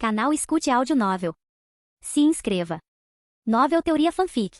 Canal Escute Áudio Novel. Se inscreva. Novel Teoria Fanfic.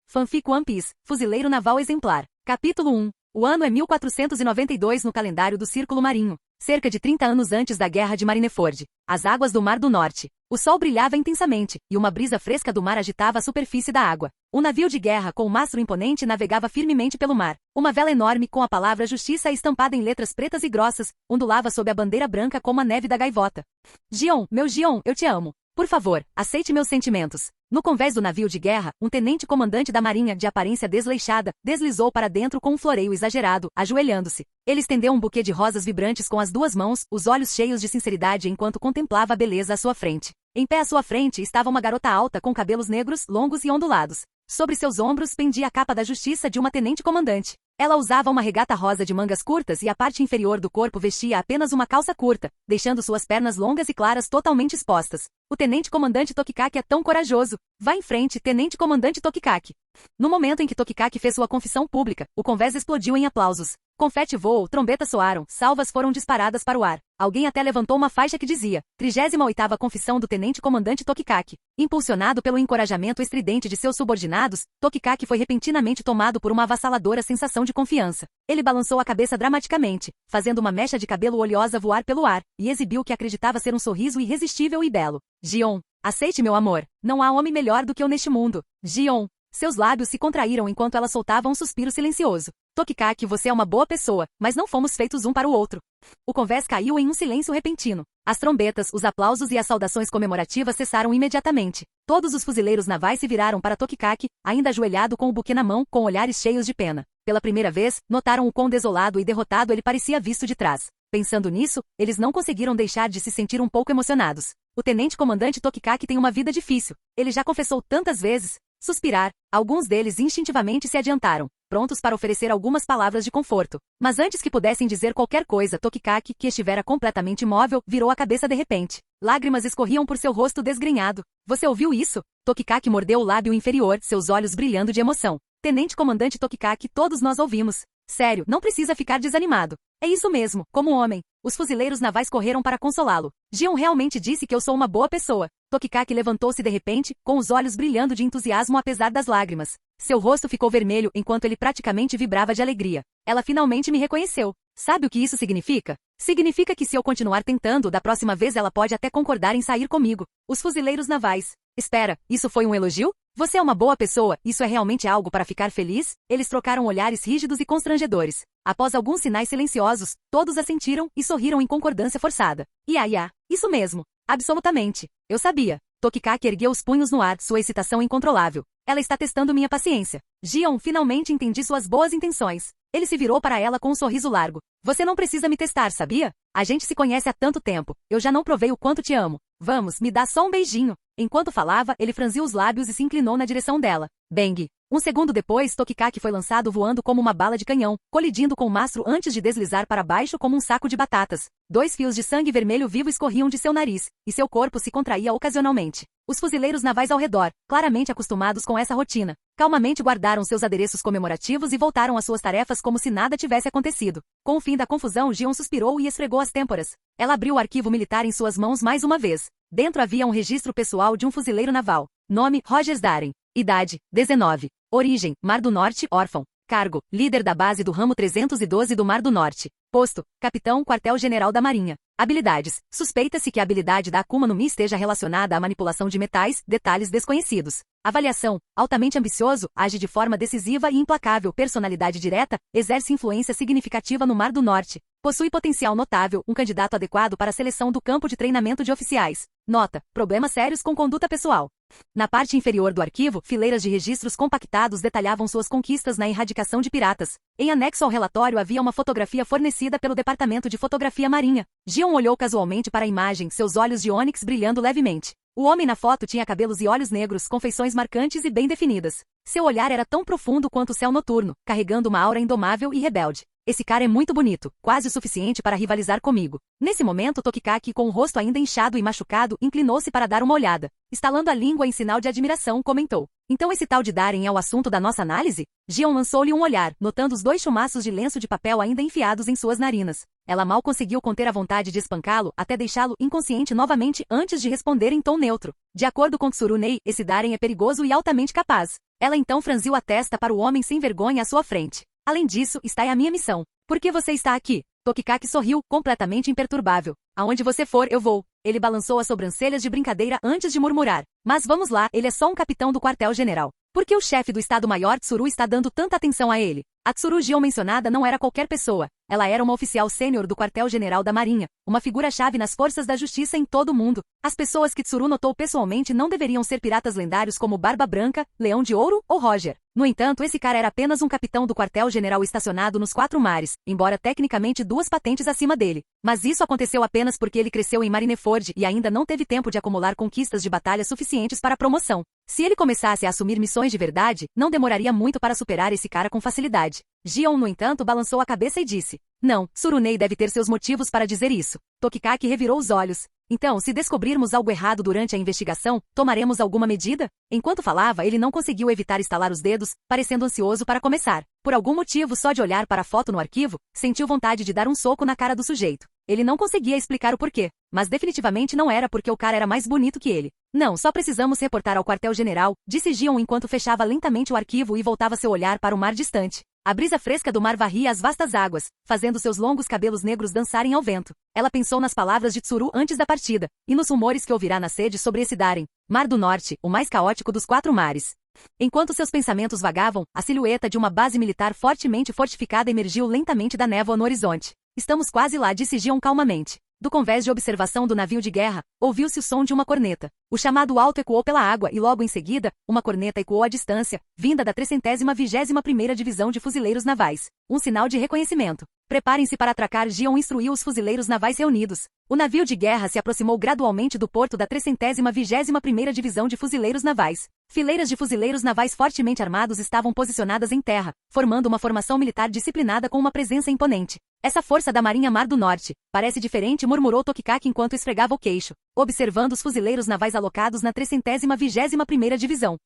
Fanfic One Piece, Fuzileiro Naval Exemplar. Capítulo 1. O ano é 1492 no calendário do Círculo Marinho, cerca de 30 anos antes da Guerra de Marineford. As águas do Mar do Norte. O sol brilhava intensamente, e uma brisa fresca do mar agitava a superfície da água. Um navio de guerra com um mastro imponente navegava firmemente pelo mar. Uma vela enorme com a palavra Justiça estampada em letras pretas e grossas, ondulava sob a bandeira branca como a neve da gaivota. Gion, meu Gion, eu te amo. Por favor, aceite meus sentimentos. No convés do navio de guerra, um tenente-comandante da marinha, de aparência desleixada, deslizou para dentro com um floreio exagerado, ajoelhando-se. Ele estendeu um buquê de rosas vibrantes com as duas mãos, os olhos cheios de sinceridade enquanto contemplava a beleza à sua frente. Em pé à sua frente estava uma garota alta com cabelos negros, longos e ondulados. Sobre seus ombros pendia a capa da justiça de uma tenente-comandante. Ela usava uma regata rosa de mangas curtas e a parte inferior do corpo vestia apenas uma calça curta, deixando suas pernas longas e claras totalmente expostas. O tenente-comandante Tokikaki é tão corajoso. Vá em frente, tenente-comandante Tokikaki. No momento em que Tokikaki fez sua confissão pública, o convés explodiu em aplausos. Confete voou, trombetas soaram, salvas foram disparadas para o ar. Alguém até levantou uma faixa que dizia: 38ª confissão do tenente-comandante Tokikaki. Impulsionado pelo encorajamento estridente de seus subordinados, Tokikaki foi repentinamente tomado por uma avassaladora sensação de confiança. Ele balançou a cabeça dramaticamente, fazendo uma mecha de cabelo oleosa voar pelo ar, e exibiu o que acreditava ser um sorriso irresistível e belo. Gion, aceite meu amor. Não há homem melhor do que eu neste mundo. Gion. Seus lábios se contraíram enquanto ela soltava um suspiro silencioso. Tokikaki, você é uma boa pessoa, mas não fomos feitos um para o outro. O convés caiu em um silêncio repentino. As trombetas, os aplausos e as saudações comemorativas cessaram imediatamente. Todos os fuzileiros navais se viraram para Tokikaki, ainda ajoelhado com o buquê na mão, com olhares cheios de pena. Pela primeira vez, notaram o quão desolado e derrotado ele parecia visto de trás. Pensando nisso, eles não conseguiram deixar de se sentir um pouco emocionados. O tenente-comandante Tokikaki tem uma vida difícil. Ele já confessou tantas vezes. Suspirar, alguns deles instintivamente se adiantaram, prontos para oferecer algumas palavras de conforto. Mas antes que pudessem dizer qualquer coisa, Tokikaki, que estivera completamente imóvel, virou a cabeça de repente. Lágrimas escorriam por seu rosto desgrenhado. Você ouviu isso? Tokikaki mordeu o lábio inferior, seus olhos brilhando de emoção. Tenente-comandante Tokikaki, todos nós ouvimos. Sério, não precisa ficar desanimado. É isso mesmo, como homem. Os fuzileiros navais correram para consolá-lo. Gion realmente disse que eu sou uma boa pessoa. Tokikaki levantou-se de repente, com os olhos brilhando de entusiasmo apesar das lágrimas. Seu rosto ficou vermelho enquanto ele praticamente vibrava de alegria. Ela finalmente me reconheceu. Sabe o que isso significa? Significa que se eu continuar tentando, da próxima vez ela pode até concordar em sair comigo. Os fuzileiros navais. Espera, isso foi um elogio? Você é uma boa pessoa, isso é realmente algo para ficar feliz? Eles trocaram olhares rígidos e constrangedores. Após alguns sinais silenciosos, todos assentiram e sorriram em concordância forçada. Ia, isso mesmo. Absolutamente. Eu sabia. Tokikaki ergueu os punhos no ar, sua excitação incontrolável. Ela está testando minha paciência. Gion, finalmente entendi suas boas intenções. Ele se virou para ela com um sorriso largo. Você não precisa me testar, sabia? A gente se conhece há tanto tempo. Eu já não provei o quanto te amo. Vamos, me dá só um beijinho. Enquanto falava, ele franziu os lábios e se inclinou na direção dela. Bang! Um segundo depois, Tokikaki foi lançado voando como uma bala de canhão, colidindo com o mastro antes de deslizar para baixo como um saco de batatas. 2 fios de sangue vermelho vivo escorriam de seu nariz, e seu corpo se contraía ocasionalmente. Os fuzileiros navais ao redor, claramente acostumados com essa rotina, calmamente guardaram seus adereços comemorativos e voltaram às suas tarefas como se nada tivesse acontecido. Com o fim da confusão, Gion suspirou e esfregou as têmporas. Ela abriu o arquivo militar em suas mãos mais uma vez. Dentro havia um registro pessoal de um fuzileiro naval. Nome, Rogers Darren. Idade, 19. Origem, Mar do Norte, órfão. Cargo, líder da base do ramo 312 do Mar do Norte. Posto, capitão quartel-general da Marinha. Habilidades. Suspeita-se que a habilidade da Akuma no Mi esteja relacionada à manipulação de metais, detalhes desconhecidos. Avaliação. Altamente ambicioso, age de forma decisiva e implacável. Personalidade direta, exerce influência significativa no Mar do Norte. Possui potencial notável, um candidato adequado para a seleção do campo de treinamento de oficiais. Nota. Problemas sérios com conduta pessoal. Na parte inferior do arquivo, fileiras de registros compactados detalhavam suas conquistas na erradicação de piratas. Em anexo ao relatório havia uma fotografia fornecida pelo Departamento de Fotografia Marinha. Gion olhou casualmente para a imagem, seus olhos de ônix brilhando levemente. O homem na foto tinha cabelos e olhos negros, com feições marcantes e bem definidas. Seu olhar era tão profundo quanto o céu noturno, carregando uma aura indomável e rebelde. Esse cara é muito bonito, quase o suficiente para rivalizar comigo. Nesse momento Tokikaki, com o rosto ainda inchado e machucado, inclinou-se para dar uma olhada. Estalando a língua em sinal de admiração, comentou: então esse tal de Darren é o assunto da nossa análise? Gion lançou-lhe um olhar, notando os 2 chumaços de lenço de papel ainda enfiados em suas narinas. Ela mal conseguiu conter a vontade de espancá-lo até deixá-lo inconsciente novamente antes de responder em tom neutro. De acordo com Tsurunei, esse Darren é perigoso e altamente capaz. Ela então franziu a testa para o homem sem vergonha à sua frente. Além disso, está aí a minha missão. Por que você está aqui? Tokikaki sorriu, completamente imperturbável. Aonde você for, eu vou. Ele balançou as sobrancelhas de brincadeira antes de murmurar. Mas vamos lá, ele é só um capitão do quartel-general. Por que o chefe do Estado-Maior Tsuru está dando tanta atenção a ele? A Tsuru Gion mencionada não era qualquer pessoa. Ela era uma oficial sênior do quartel-general da Marinha, uma figura-chave nas forças da justiça em todo o mundo. As pessoas que Tsuru notou pessoalmente não deveriam ser piratas lendários como Barba Branca, Leão de Ouro ou Roger. No entanto, esse cara era apenas um capitão do quartel-general estacionado nos 4 mares, embora tecnicamente 2 patentes acima dele. Mas isso aconteceu apenas porque ele cresceu em Marineford e ainda não teve tempo de acumular conquistas de batalha suficientes para a promoção. Se ele começasse a assumir missões de verdade, não demoraria muito para superar esse cara com facilidade. Gion, no entanto, balançou a cabeça e disse: não, Tsurunei deve ter seus motivos para dizer isso. Tokikaki revirou os olhos. Então, se descobrirmos algo errado durante a investigação, tomaremos alguma medida? Enquanto falava, ele não conseguiu evitar estalar os dedos, parecendo ansioso para começar. Por algum motivo, só de olhar para a foto no arquivo, sentiu vontade de dar um soco na cara do sujeito. Ele não conseguia explicar o porquê, mas definitivamente não era porque o cara era mais bonito que ele. Não, só precisamos reportar ao quartel-general, disse Gion enquanto fechava lentamente o arquivo e voltava seu olhar para o mar distante. A brisa fresca do mar varria as vastas águas, fazendo seus longos cabelos negros dançarem ao vento. Ela pensou nas palavras de Tsuru antes da partida, e nos rumores que ouvirá na sede sobre esse Darren, Mar do Norte, o mais caótico dos 4 mares. Enquanto seus pensamentos vagavam, a silhueta de uma base militar fortemente fortificada emergiu lentamente da névoa no horizonte. Estamos quase lá, disse Gion calmamente. Do convés de observação do navio de guerra, ouviu-se o som de uma corneta. O chamado alto ecoou pela água e logo em seguida, uma corneta ecoou à distância, vinda da 321ª Divisão de Fuzileiros Navais. Um sinal de reconhecimento. Preparem-se para atracar, Gion instruiu os fuzileiros navais reunidos. O navio de guerra se aproximou gradualmente do porto da 321ª Divisão de Fuzileiros Navais. Fileiras de fuzileiros navais fortemente armados estavam posicionadas em terra, formando uma formação militar disciplinada com uma presença imponente. Essa força da Marinha Mar do Norte parece diferente, murmurou Tokikaki enquanto esfregava o queixo, observando os fuzileiros navais alocados na 321ª Divisão.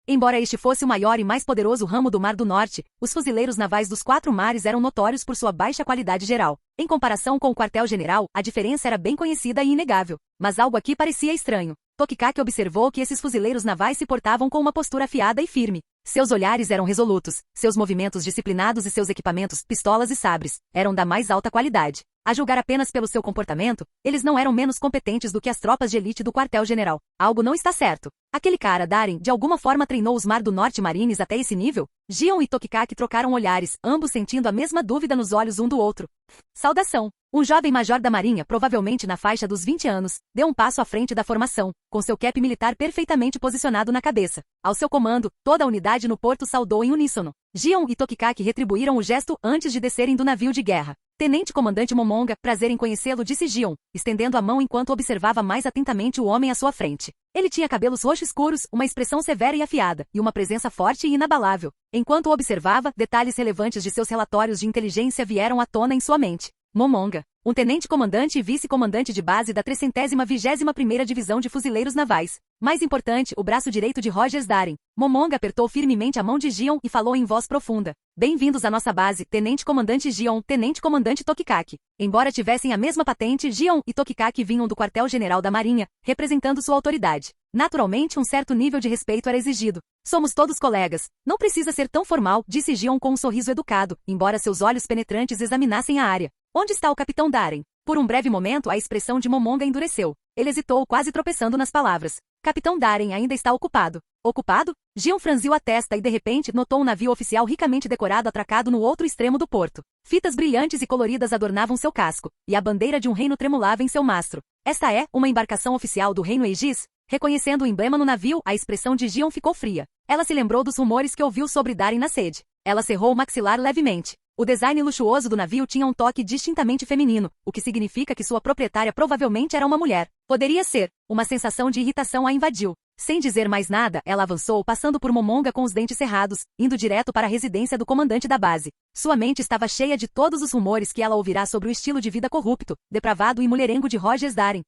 Embora este fosse o maior e mais poderoso ramo do Mar do Norte, os fuzileiros navais dos 4 mares eram notórios por sua baixa qualidade geral. Em comparação com o quartel-general, a diferença era bem conhecida e inegável. Mas algo aqui parecia estranho. Tokikaki observou que esses fuzileiros navais se portavam com uma postura afiada e firme. Seus olhares eram resolutos, seus movimentos disciplinados e seus equipamentos, pistolas e sabres, eram da mais alta qualidade. A julgar apenas pelo seu comportamento, eles não eram menos competentes do que as tropas de elite do quartel-general. Algo não está certo. Aquele cara, Darren, de alguma forma treinou os Mar do Norte Marines até esse nível? Gion e Tokikaki trocaram olhares, ambos sentindo a mesma dúvida nos olhos um do outro. Saudação! Um jovem major da Marinha, provavelmente na faixa dos 20 anos, deu um passo à frente da formação, com seu cap militar perfeitamente posicionado na cabeça. Ao seu comando, toda a unidade no porto saudou em uníssono. Gion e Tokikaki retribuíram o gesto antes de descerem do navio de guerra. Tenente Comandante Momonga, prazer em conhecê-lo, disse Gion, estendendo a mão enquanto observava mais atentamente o homem à sua frente. Ele tinha cabelos roxos escuros, uma expressão severa e afiada, e uma presença forte e inabalável. Enquanto o observava, detalhes relevantes de seus relatórios de inteligência vieram à tona em sua mente. Momonga, um tenente-comandante e vice-comandante de base da 321ª Divisão de Fuzileiros Navais. Mais importante, o braço direito de Rogers Darren. Momonga apertou firmemente a mão de Gion e falou em voz profunda. Bem-vindos à nossa base, tenente-comandante Gion, tenente-comandante Tokikaki. Embora tivessem a mesma patente, Gion e Tokikaki vinham do quartel-general da Marinha, representando sua autoridade. Naturalmente, um certo nível de respeito era exigido. Somos todos colegas. Não precisa ser tão formal, disse Gion com um sorriso educado, embora seus olhos penetrantes examinassem a área. Onde está o capitão Darren? Por um breve momento, a expressão de Momonga endureceu. Ele hesitou, quase tropeçando nas palavras. Capitão Darren ainda está ocupado. Ocupado? Gion franziu a testa e de repente notou um navio oficial ricamente decorado atracado no outro extremo do porto. Fitas brilhantes e coloridas adornavam seu casco, e a bandeira de um reino tremulava em seu mastro. Esta é uma embarcação oficial do reino Aegis? Reconhecendo o emblema no navio, a expressão de Gion ficou fria. Ela se lembrou dos rumores que ouviu sobre Darren na sede. Ela cerrou o maxilar levemente. O design luxuoso do navio tinha um toque distintamente feminino, o que significa que sua proprietária provavelmente era uma mulher. Poderia ser. Uma sensação de irritação a invadiu. Sem dizer mais nada, ela avançou passando por Momonga com os dentes cerrados, indo direto para a residência do comandante da base. Sua mente estava cheia de todos os rumores que ela ouvirá sobre o estilo de vida corrupto, depravado e mulherengo de Rogers Darren.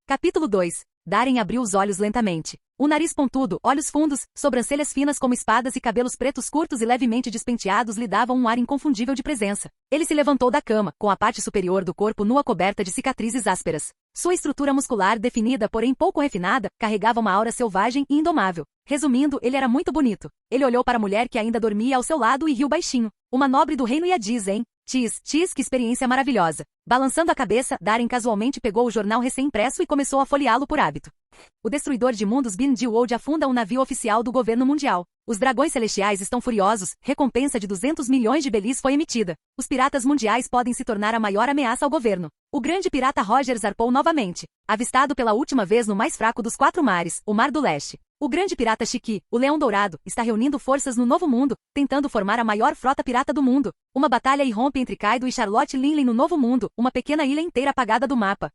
Capítulo 2. Darren abriu os olhos lentamente. O nariz pontudo, olhos fundos, sobrancelhas finas como espadas e cabelos pretos curtos e levemente despenteados lhe davam um ar inconfundível de presença. Ele se levantou da cama, com a parte superior do corpo nua coberta de cicatrizes ásperas. Sua estrutura muscular, definida porém pouco refinada, carregava uma aura selvagem e indomável. Resumindo, ele era muito bonito. Ele olhou para a mulher que ainda dormia ao seu lado e riu baixinho. Uma nobre do reino Yadiz, hein? Que experiência maravilhosa. Balançando a cabeça, Darren casualmente pegou o jornal recém-impresso e começou a folheá-lo por hábito. O destruidor de mundos Bin Jiwold afunda um navio oficial do governo mundial. Os dragões celestiais estão furiosos, recompensa de 200 milhões de belis foi emitida. Os piratas mundiais podem se tornar a maior ameaça ao governo. O grande pirata Roger zarpou novamente. Avistado pela última vez no mais fraco dos 4 mares, o Mar do Leste. O grande pirata Shiki, o Leão Dourado, está reunindo forças no Novo Mundo, tentando formar a maior frota pirata do mundo. Uma batalha irrompe entre Kaido e Charlotte Linley no Novo Mundo, uma pequena ilha inteira apagada do mapa.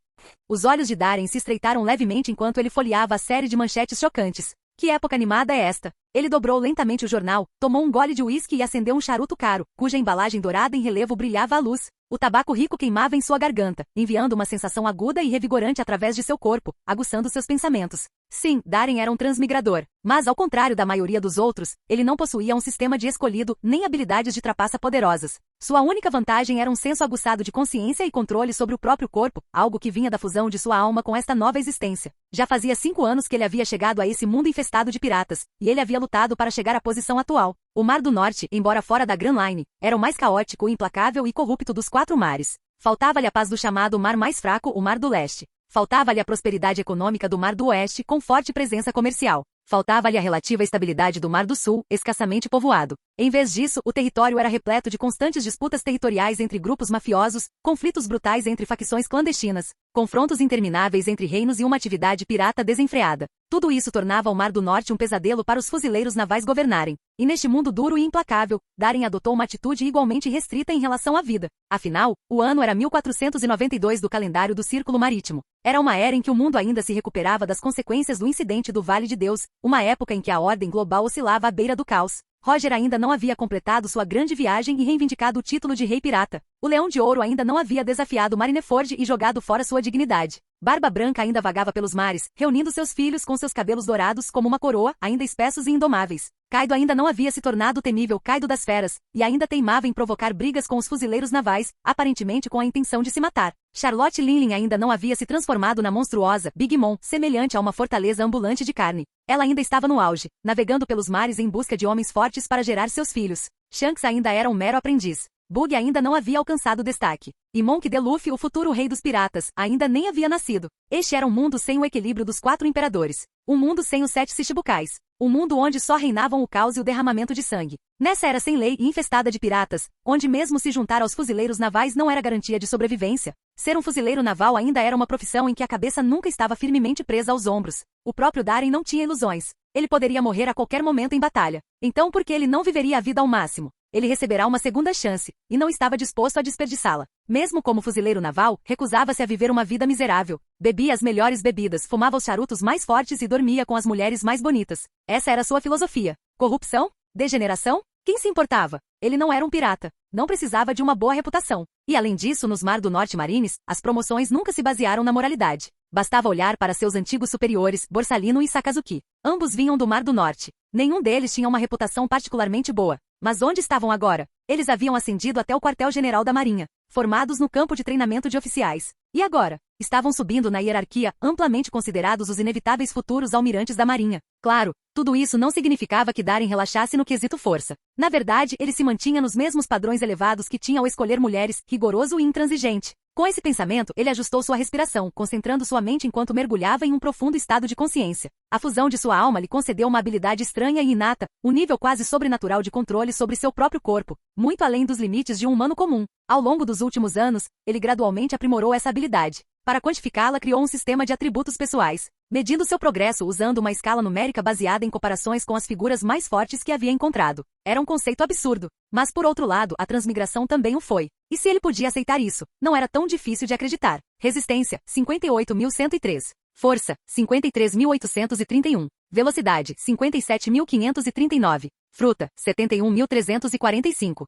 Os olhos de Darren se estreitaram levemente enquanto ele folheava a série de manchetes chocantes. Que época animada é esta? Ele dobrou lentamente o jornal, tomou um gole de uísque e acendeu um charuto caro, cuja embalagem dourada em relevo brilhava à luz. O tabaco rico queimava em sua garganta, enviando uma sensação aguda e revigorante através de seu corpo, aguçando seus pensamentos. Sim, Darren era um transmigrador, mas ao contrário da maioria dos outros, ele não possuía um sistema de escolhido, nem habilidades de trapaça poderosas. Sua única vantagem era um senso aguçado de consciência e controle sobre o próprio corpo, algo que vinha da fusão de sua alma com esta nova existência. Já fazia 5 anos que ele havia chegado a esse mundo infestado de piratas, e ele havia lutado para chegar à posição atual. O Mar do Norte, embora fora da Grand Line, era o mais caótico, implacável e corrupto dos 4 mares. Faltava-lhe a paz do chamado Mar mais fraco, o Mar do Leste. Faltava-lhe a prosperidade econômica do Mar do Oeste, com forte presença comercial. Faltava-lhe a relativa estabilidade do Mar do Sul, escassamente povoado. Em vez disso, o território era repleto de constantes disputas territoriais entre grupos mafiosos, conflitos brutais entre facções clandestinas, confrontos intermináveis entre reinos e uma atividade pirata desenfreada. Tudo isso tornava o Mar do Norte um pesadelo para os fuzileiros navais governarem. E neste mundo duro e implacável, Darren adotou uma atitude igualmente restrita em relação à vida. Afinal, o ano era 1492 do calendário do Círculo Marítimo. Era uma era em que o mundo ainda se recuperava das consequências do incidente do Vale de Deus, uma época em que a ordem global oscilava à beira do caos. Roger ainda não havia completado sua grande viagem e reivindicado o título de rei pirata. O Leão de Ouro ainda não havia desafiado Marineford e jogado fora sua dignidade. Barba Branca ainda vagava pelos mares, reunindo seus filhos com seus cabelos dourados como uma coroa, ainda espessos e indomáveis. Kaido ainda não havia se tornado o temível Kaido das Feras, e ainda teimava em provocar brigas com os fuzileiros navais, aparentemente com a intenção de se matar. Charlotte Linley ainda não havia se transformado na monstruosa Big Mom, semelhante a uma fortaleza ambulante de carne. Ela ainda estava no auge, navegando pelos mares em busca de homens fortes para gerar seus filhos. Shanks ainda era um mero aprendiz. Bug ainda não havia alcançado destaque. E Monk D. Luffy, o futuro rei dos piratas, ainda nem havia nascido. Este era um mundo sem o equilíbrio dos 4 imperadores. Um mundo sem os 7 Shichibukais. Um mundo onde só reinavam o caos e o derramamento de sangue. Nessa era sem lei e infestada de piratas, onde mesmo se juntar aos fuzileiros navais não era garantia de sobrevivência. Ser um fuzileiro naval ainda era uma profissão em que a cabeça nunca estava firmemente presa aos ombros. O próprio Darren não tinha ilusões. Ele poderia morrer a qualquer momento em batalha. Então por que ele não viveria a vida ao máximo? Ele receberá uma segunda chance, e não estava disposto a desperdiçá-la. Mesmo como fuzileiro naval, recusava-se a viver uma vida miserável. Bebia as melhores bebidas, fumava os charutos mais fortes e dormia com as mulheres mais bonitas. Essa era sua filosofia. Corrupção? Degeneração? Quem se importava? Ele não era um pirata. Não precisava de uma boa reputação. E além disso, nos Mar do Norte Marines, as promoções nunca se basearam na moralidade. Bastava olhar para seus antigos superiores, Borsalino e Sakazuki. Ambos vinham do Mar do Norte. Nenhum deles tinha uma reputação particularmente boa. Mas onde estavam agora? Eles haviam ascendido até o quartel-general da Marinha, formados no campo de treinamento de oficiais. E agora? Estavam subindo na hierarquia, amplamente considerados os inevitáveis futuros almirantes da Marinha. Claro, tudo isso não significava que Darren relaxasse no quesito força. Na verdade, ele se mantinha nos mesmos padrões elevados que tinha ao escolher mulheres, rigoroso e intransigente. Com esse pensamento, ele ajustou sua respiração, concentrando sua mente enquanto mergulhava em um profundo estado de consciência. A fusão de sua alma lhe concedeu uma habilidade estranha e inata, um nível quase sobrenatural de controle sobre seu próprio corpo, muito além dos limites de um humano comum. Ao longo dos últimos anos, ele gradualmente aprimorou essa habilidade. Para quantificá-la, criou um sistema de atributos pessoais, medindo seu progresso usando uma escala numérica baseada em comparações com as figuras mais fortes que havia encontrado. Era um conceito absurdo. Mas por outro lado, a transmigração também o foi. E se ele podia aceitar isso, não era tão difícil de acreditar. Resistência, 58.103. Força, 53.831. Velocidade, 57.539. Fruta, 71.345.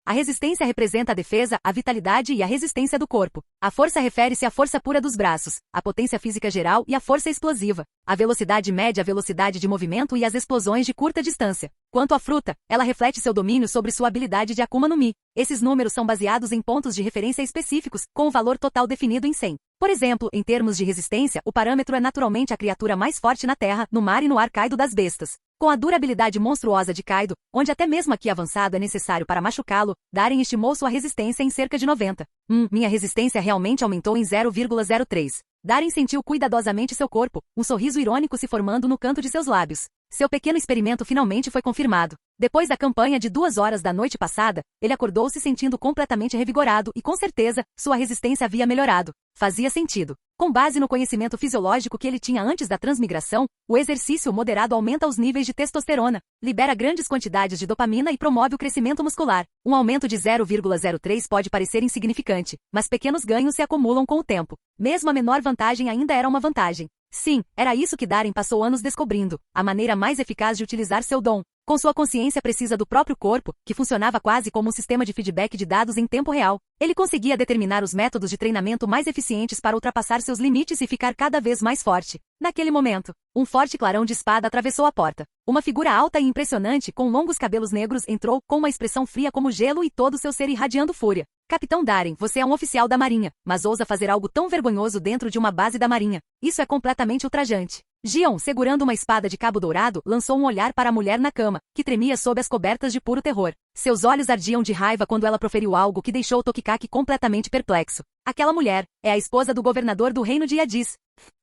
A resistência representa a defesa, a vitalidade e a resistência do corpo. A força refere-se à força pura dos braços, à potência física geral e à força explosiva. A velocidade mede a velocidade de movimento e as explosões de curta distância. Quanto à fruta, ela reflete seu domínio sobre sua habilidade de Akuma no Mi. Esses números são baseados em pontos de referência específicos, com o valor total definido em 100. Por exemplo, em termos de resistência, o parâmetro é naturalmente a criatura mais forte na terra, no mar e no ar Kaido das bestas. Com a durabilidade monstruosa de Kaido, onde até mesmo aqui avançado é necessário para machucá-lo, Darien estimou sua resistência em cerca de 90. Minha resistência realmente aumentou em 0,03. Darien sentiu cuidadosamente seu corpo, um sorriso irônico se formando no canto de seus lábios. Seu pequeno experimento finalmente foi confirmado. Depois da campanha de 2 horas da noite passada, ele acordou se sentindo completamente revigorado e, com certeza, sua resistência havia melhorado. Fazia sentido. Com base no conhecimento fisiológico que ele tinha antes da transmigração, o exercício moderado aumenta os níveis de testosterona, libera grandes quantidades de dopamina e promove o crescimento muscular. Um aumento de 0,03 pode parecer insignificante, mas pequenos ganhos se acumulam com o tempo. Mesmo a menor vantagem ainda era uma vantagem. Sim, era isso que Darien passou anos descobrindo, a maneira mais eficaz de utilizar seu dom. Com sua consciência precisa do próprio corpo, que funcionava quase como um sistema de feedback de dados em tempo real, ele conseguia determinar os métodos de treinamento mais eficientes para ultrapassar seus limites e ficar cada vez mais forte. Naquele momento, um forte clarão de espada atravessou a porta. Uma figura alta e impressionante, com longos cabelos negros, entrou, com uma expressão fria como gelo e todo seu ser irradiando fúria. Capitão Darien, você é um oficial da Marinha, mas ousa fazer algo tão vergonhoso dentro de uma base da Marinha. Isso é completamente ultrajante. Gion, segurando uma espada de cabo dourado, lançou um olhar para a mulher na cama, que tremia sob as cobertas de puro terror. Seus olhos ardiam de raiva quando ela proferiu algo que deixou Tokikaki completamente perplexo. Aquela mulher é a esposa do governador do reino de Yadis.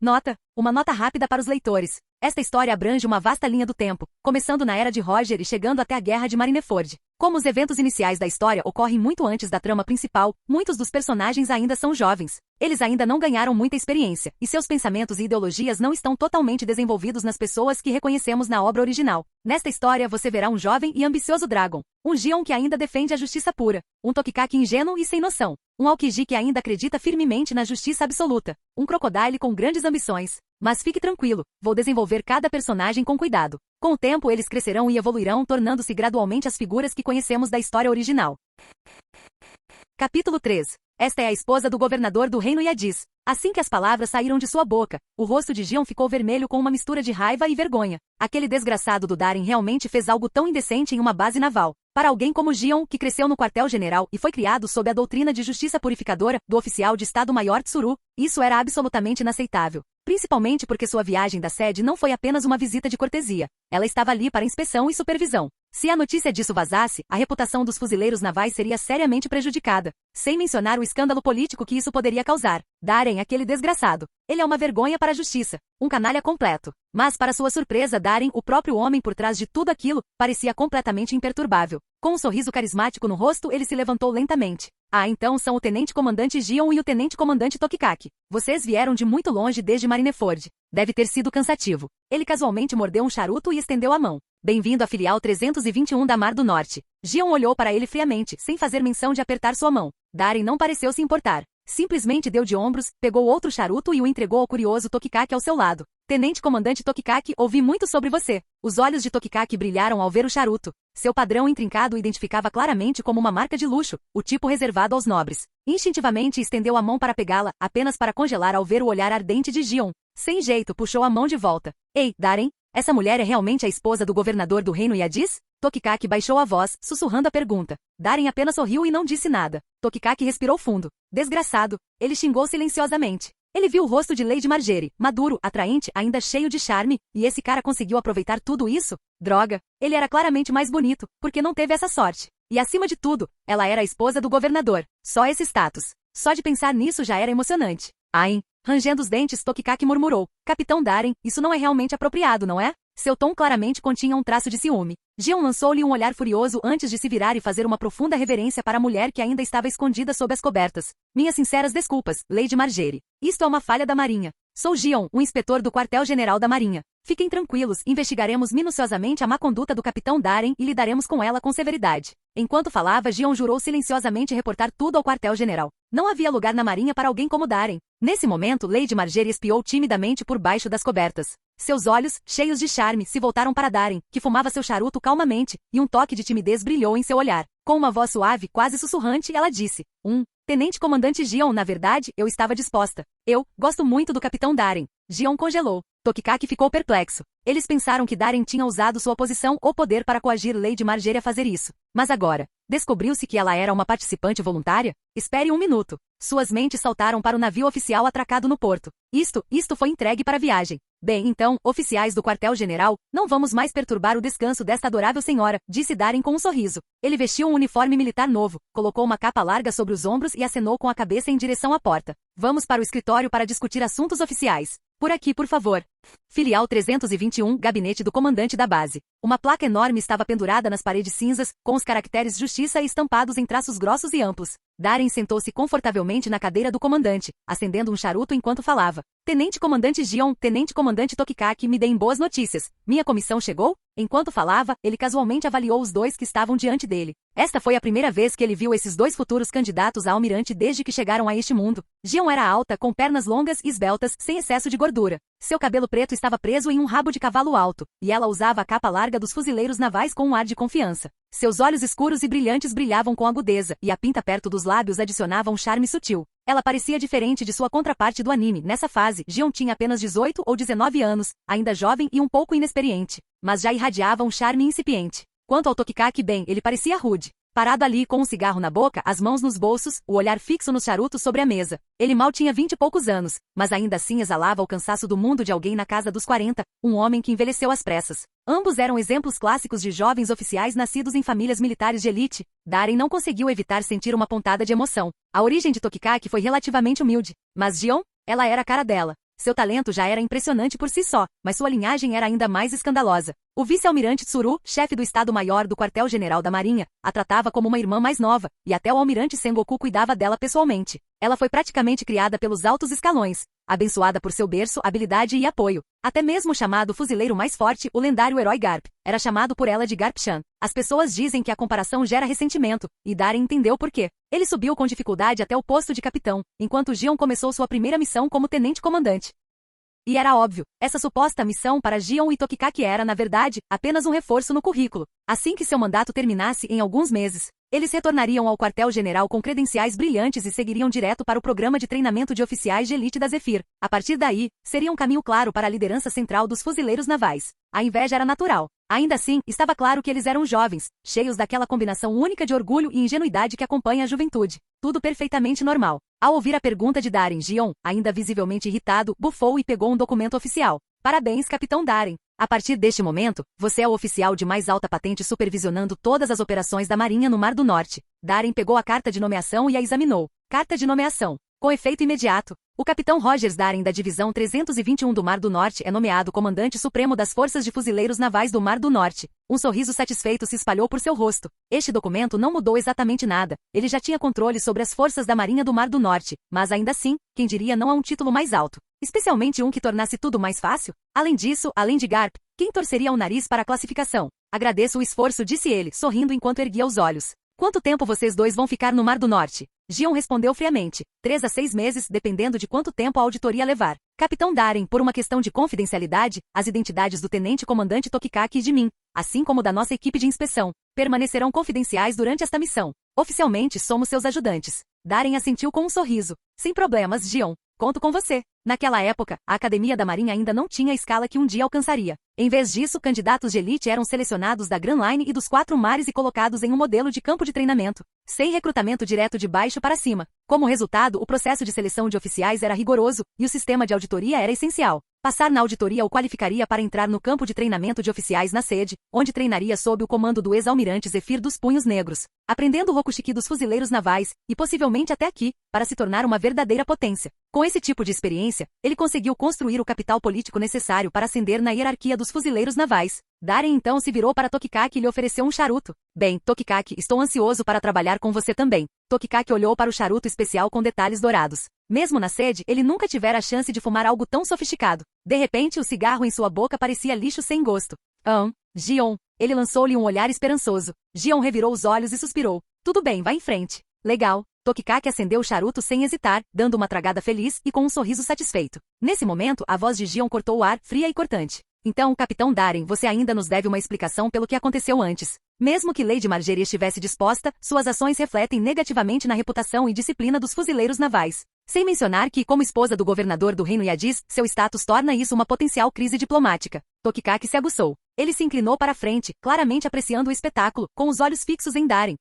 Nota. Uma nota rápida para os leitores. Esta história abrange uma vasta linha do tempo, começando na era de Roger e chegando até a Guerra de Marineford. Como os eventos iniciais da história ocorrem muito antes da trama principal, muitos dos personagens ainda são jovens. Eles ainda não ganharam muita experiência, e seus pensamentos e ideologias não estão totalmente desenvolvidos nas pessoas que reconhecemos na obra original. Nesta história você verá um jovem e ambicioso Dragon, um Gion que ainda defende a justiça pura, um Tokikaki ingênuo e sem noção, um Aokiji que ainda acredita firmemente na justiça absoluta, um Crocodile com grandes ambições. Mas fique tranquilo, vou desenvolver cada personagem com cuidado. Com o tempo eles crescerão e evoluirão, tornando-se gradualmente as figuras que conhecemos da história original. Capítulo 3. Esta é a esposa do governador do reino Yadis. Assim que as palavras saíram de sua boca, o rosto de Gion ficou vermelho com uma mistura de raiva e vergonha. Aquele desgraçado do Darien realmente fez algo tão indecente em uma base naval. Para alguém como Gion, que cresceu no quartel-general e foi criado sob a doutrina de justiça purificadora do oficial de Estado-Maior Tsuru, isso era absolutamente inaceitável. Principalmente porque sua viagem da sede não foi apenas uma visita de cortesia. Ela estava ali para inspeção e supervisão. Se a notícia disso vazasse, a reputação dos fuzileiros navais seria seriamente prejudicada. Sem mencionar o escândalo político que isso poderia causar. Darien, aquele desgraçado. Ele é uma vergonha para a justiça. Um canalha completo. Mas, para sua surpresa, Darien, o próprio homem por trás de tudo aquilo, parecia completamente imperturbável. Com um sorriso carismático no rosto, ele se levantou lentamente. Ah, então são o tenente-comandante Gion e o tenente-comandante Tokikaki. Vocês vieram de muito longe desde Marineford. Deve ter sido cansativo. Ele casualmente mordeu um charuto e estendeu a mão. Bem-vindo à filial 321 da Mar do Norte. Gion olhou para ele friamente, sem fazer menção de apertar sua mão. Darien não pareceu se importar. Simplesmente deu de ombros, pegou outro charuto e o entregou ao curioso Tokikaki ao seu lado. Tenente-comandante Tokikaki, ouvi muito sobre você. Os olhos de Tokikaki brilharam ao ver o charuto. Seu padrão intrincado o identificava claramente como uma marca de luxo, o tipo reservado aos nobres. Instintivamente estendeu a mão para pegá-la, apenas para congelar ao ver o olhar ardente de Gion. Sem jeito, puxou a mão de volta. Ei, Darien, essa mulher é realmente a esposa do governador do reino Yadis? Tokikaki baixou a voz, sussurrando a pergunta. Darien apenas sorriu e não disse nada. Tokikaki respirou fundo. Desgraçado. Ele xingou silenciosamente. Ele viu o rosto de Lady Marjorie, maduro, atraente, ainda cheio de charme, e esse cara conseguiu aproveitar tudo isso? Droga, ele era claramente mais bonito, porque não teve essa sorte. E acima de tudo, ela era a esposa do governador. Só esse status. Só de pensar nisso já era emocionante. Ai, rangendo os dentes, Tokikaki murmurou. Capitão Darien, isso não é realmente apropriado, não é? Seu tom claramente continha um traço de ciúme. Gion lançou-lhe um olhar furioso antes de se virar e fazer uma profunda reverência para a mulher que ainda estava escondida sob as cobertas. Minhas sinceras desculpas, Lady Marjorie. Isto é uma falha da Marinha. Sou Gion, o inspetor do quartel-general da Marinha. Fiquem tranquilos, investigaremos minuciosamente a má conduta do capitão Darren e lidaremos com ela com severidade. Enquanto falava, Gion jurou silenciosamente reportar tudo ao quartel-general. Não havia lugar na marinha para alguém como Darren. Nesse momento, Lady Margaery espiou timidamente por baixo das cobertas. Seus olhos, cheios de charme, se voltaram para Darren, que fumava seu charuto calmamente, e um toque de timidez brilhou em seu olhar. Com uma voz suave, quase sussurrante, ela disse: Tenente-comandante Gion, na verdade, eu estava disposta. Eu gosto muito do capitão Darren. Gion congelou. Tokikaki ficou perplexo. Eles pensaram que Darren tinha usado sua posição ou poder para coagir Lady Margaery a fazer isso. Mas agora, descobriu-se que ela era uma participante voluntária? Espere um minuto. Suas mentes saltaram para o navio oficial atracado no porto. Isto foi entregue para a viagem. Bem, então, oficiais do quartel-general, não vamos mais perturbar o descanso desta adorável senhora, disse Darren com um sorriso. Ele vestiu um uniforme militar novo, colocou uma capa larga sobre os ombros e acenou com a cabeça em direção à porta. Vamos para o escritório para discutir assuntos oficiais. Por aqui, por favor. Filial 321, gabinete do comandante da base. Uma placa enorme estava pendurada nas paredes cinzas, com os caracteres Justiça estampados em traços grossos e amplos. Darren sentou-se confortavelmente na cadeira do comandante, acendendo um charuto enquanto falava. Tenente-comandante Gion, tenente-comandante Tokikaki, me deem boas notícias. Minha comissão chegou? Enquanto falava, ele casualmente avaliou os dois que estavam diante dele. Esta foi a primeira vez que ele viu esses dois futuros candidatos a almirante desde que chegaram a este mundo. Gion era alta, com pernas longas e esbeltas, sem excesso de gordura. Seu cabelo preto estava preso em um rabo de cavalo alto, e ela usava a capa larga dos fuzileiros navais com um ar de confiança. Seus olhos escuros e brilhantes brilhavam com agudeza, e a pinta perto dos lábios adicionava um charme sutil. Ela parecia diferente de sua contraparte do anime. Nessa fase, Gion tinha apenas 18 ou 19 anos, ainda jovem e um pouco inexperiente, mas já irradiava um charme incipiente. Quanto ao Tokikaki, bem, ele parecia rude. Parado ali com um cigarro na boca, as mãos nos bolsos, o olhar fixo nos charutos sobre a mesa. Ele mal tinha 20 e poucos anos, mas ainda assim exalava o cansaço do mundo de alguém na casa dos 40, um homem que envelheceu às pressas. Ambos eram exemplos clássicos de jovens oficiais nascidos em famílias militares de elite. Darren não conseguiu evitar sentir uma pontada de emoção. A origem de Tokikaki foi relativamente humilde, mas Gion, ela era a cara dela. Seu talento já era impressionante por si só, mas sua linhagem era ainda mais escandalosa. O vice-almirante Tsuru, chefe do Estado-Maior do Quartel-General da Marinha, a tratava como uma irmã mais nova, e até o almirante Sengoku cuidava dela pessoalmente. Ela foi praticamente criada pelos altos escalões, abençoada por seu berço, habilidade e apoio. Até mesmo o chamado fuzileiro mais forte, o lendário herói Garp, era chamado por ela de Garp-chan. As pessoas dizem que a comparação gera ressentimento, e Darren entendeu por quê. Ele subiu com dificuldade até o posto de capitão, enquanto Gion começou sua primeira missão como tenente-comandante. E era óbvio, essa suposta missão para Gion e Tokikaki era, na verdade, apenas um reforço no currículo. Assim que seu mandato terminasse em alguns meses, eles retornariam ao quartel-general com credenciais brilhantes e seguiriam direto para o programa de treinamento de oficiais de elite da Zephyr. A partir daí, seria um caminho claro para a liderança central dos fuzileiros navais. A inveja era natural. Ainda assim, estava claro que eles eram jovens, cheios daquela combinação única de orgulho e ingenuidade que acompanha a juventude. Tudo perfeitamente normal. Ao ouvir a pergunta de Darren, Gion, ainda visivelmente irritado, bufou e pegou um documento oficial. Parabéns, capitão Darren. A partir deste momento, você é o oficial de mais alta patente supervisionando todas as operações da Marinha no Mar do Norte. Darren pegou a carta de nomeação e a examinou. Carta de nomeação. Com efeito imediato, o capitão Rogers Darren da Divisão 321 do Mar do Norte é nomeado comandante supremo das Forças de Fuzileiros Navais do Mar do Norte. Um sorriso satisfeito se espalhou por seu rosto. Este documento não mudou exatamente nada. Ele já tinha controle sobre as forças da Marinha do Mar do Norte, mas ainda assim, quem diria não há um título mais alto. Especialmente um que tornasse tudo mais fácil? Além disso, além de Garp, quem torceria o nariz para a classificação? Agradeço o esforço, disse ele, sorrindo enquanto erguia os olhos. Quanto tempo vocês dois vão ficar no Mar do Norte? Gion respondeu friamente. 3 a 6 meses, dependendo de quanto tempo a auditoria levar. Capitão Darren, por uma questão de confidencialidade, as identidades do tenente-comandante Tokikaki e de mim, assim como da nossa equipe de inspeção, permanecerão confidenciais durante esta missão. Oficialmente, somos seus ajudantes. Darren assentiu com um sorriso. Sem problemas, Gion. Conto com você. Naquela época, a Academia da Marinha ainda não tinha a escala que um dia alcançaria. Em vez disso, candidatos de elite eram selecionados da Grand Line e dos 4 mares e colocados em um modelo de campo de treinamento, sem recrutamento direto de baixo para cima. Como resultado, o processo de seleção de oficiais era rigoroso, e o sistema de auditoria era essencial. Passar na auditoria o qualificaria para entrar no campo de treinamento de oficiais na sede, onde treinaria sob o comando do ex-almirante Zephyr dos Punhos Negros, aprendendo o Rokushiki dos fuzileiros navais, e possivelmente até aqui, para se tornar uma verdadeira potência. Com esse tipo de experiência, ele conseguiu construir o capital político necessário para ascender na hierarquia dos fuzileiros navais. Darren então se virou para Tokikaki e lhe ofereceu um charuto. Bem, Tokikaki, estou ansioso para trabalhar com você também. Tokikaki olhou para o charuto especial com detalhes dourados. Mesmo na sede, ele nunca tivera a chance de fumar algo tão sofisticado. De repente, o cigarro em sua boca parecia lixo sem gosto. Gion. Ele lançou-lhe um olhar esperançoso. Gion revirou os olhos e suspirou. Tudo bem, vá em frente. Legal. Tokikaki acendeu o charuto sem hesitar, dando uma tragada feliz e com um sorriso satisfeito. Nesse momento, a voz de Gion cortou o ar, fria e cortante. Então, Capitão Darren, você ainda nos deve uma explicação pelo que aconteceu antes. Mesmo que Lady Marjorie estivesse disposta, suas ações refletem negativamente na reputação e disciplina dos fuzileiros navais. Sem mencionar que, como esposa do governador do reino Yadis, seu status torna isso uma potencial crise diplomática. Tokikaki se aguçou. Ele se inclinou para a frente, claramente apreciando o espetáculo, com os olhos fixos em Darren.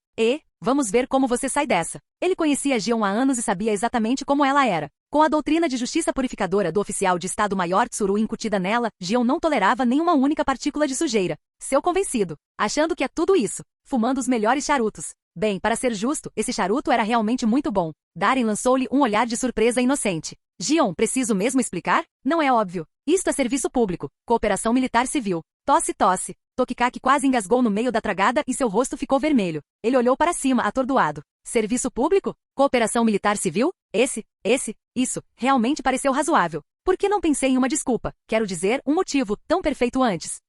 Vamos ver como você sai dessa. Ele conhecia Gion há anos e sabia exatamente como ela era. Com a doutrina de justiça purificadora do oficial de Estado-Maior Tsuru incutida nela, Gion não tolerava nenhuma única partícula de sujeira. Seu convencido. Achando que é tudo isso. Fumando os melhores charutos. Bem, para ser justo, esse charuto era realmente muito bom. Darren lançou-lhe um olhar de surpresa inocente. Gion, preciso mesmo explicar? Não é óbvio. Isto é serviço público. Cooperação militar civil. Tosse. Tokikaki quase engasgou no meio da tragada e seu rosto ficou vermelho. Ele olhou para cima, atordoado. Serviço público? Cooperação militar civil? Isso, realmente pareceu razoável. Por que não pensei em uma desculpa? Quero dizer, um motivo, tão perfeito antes.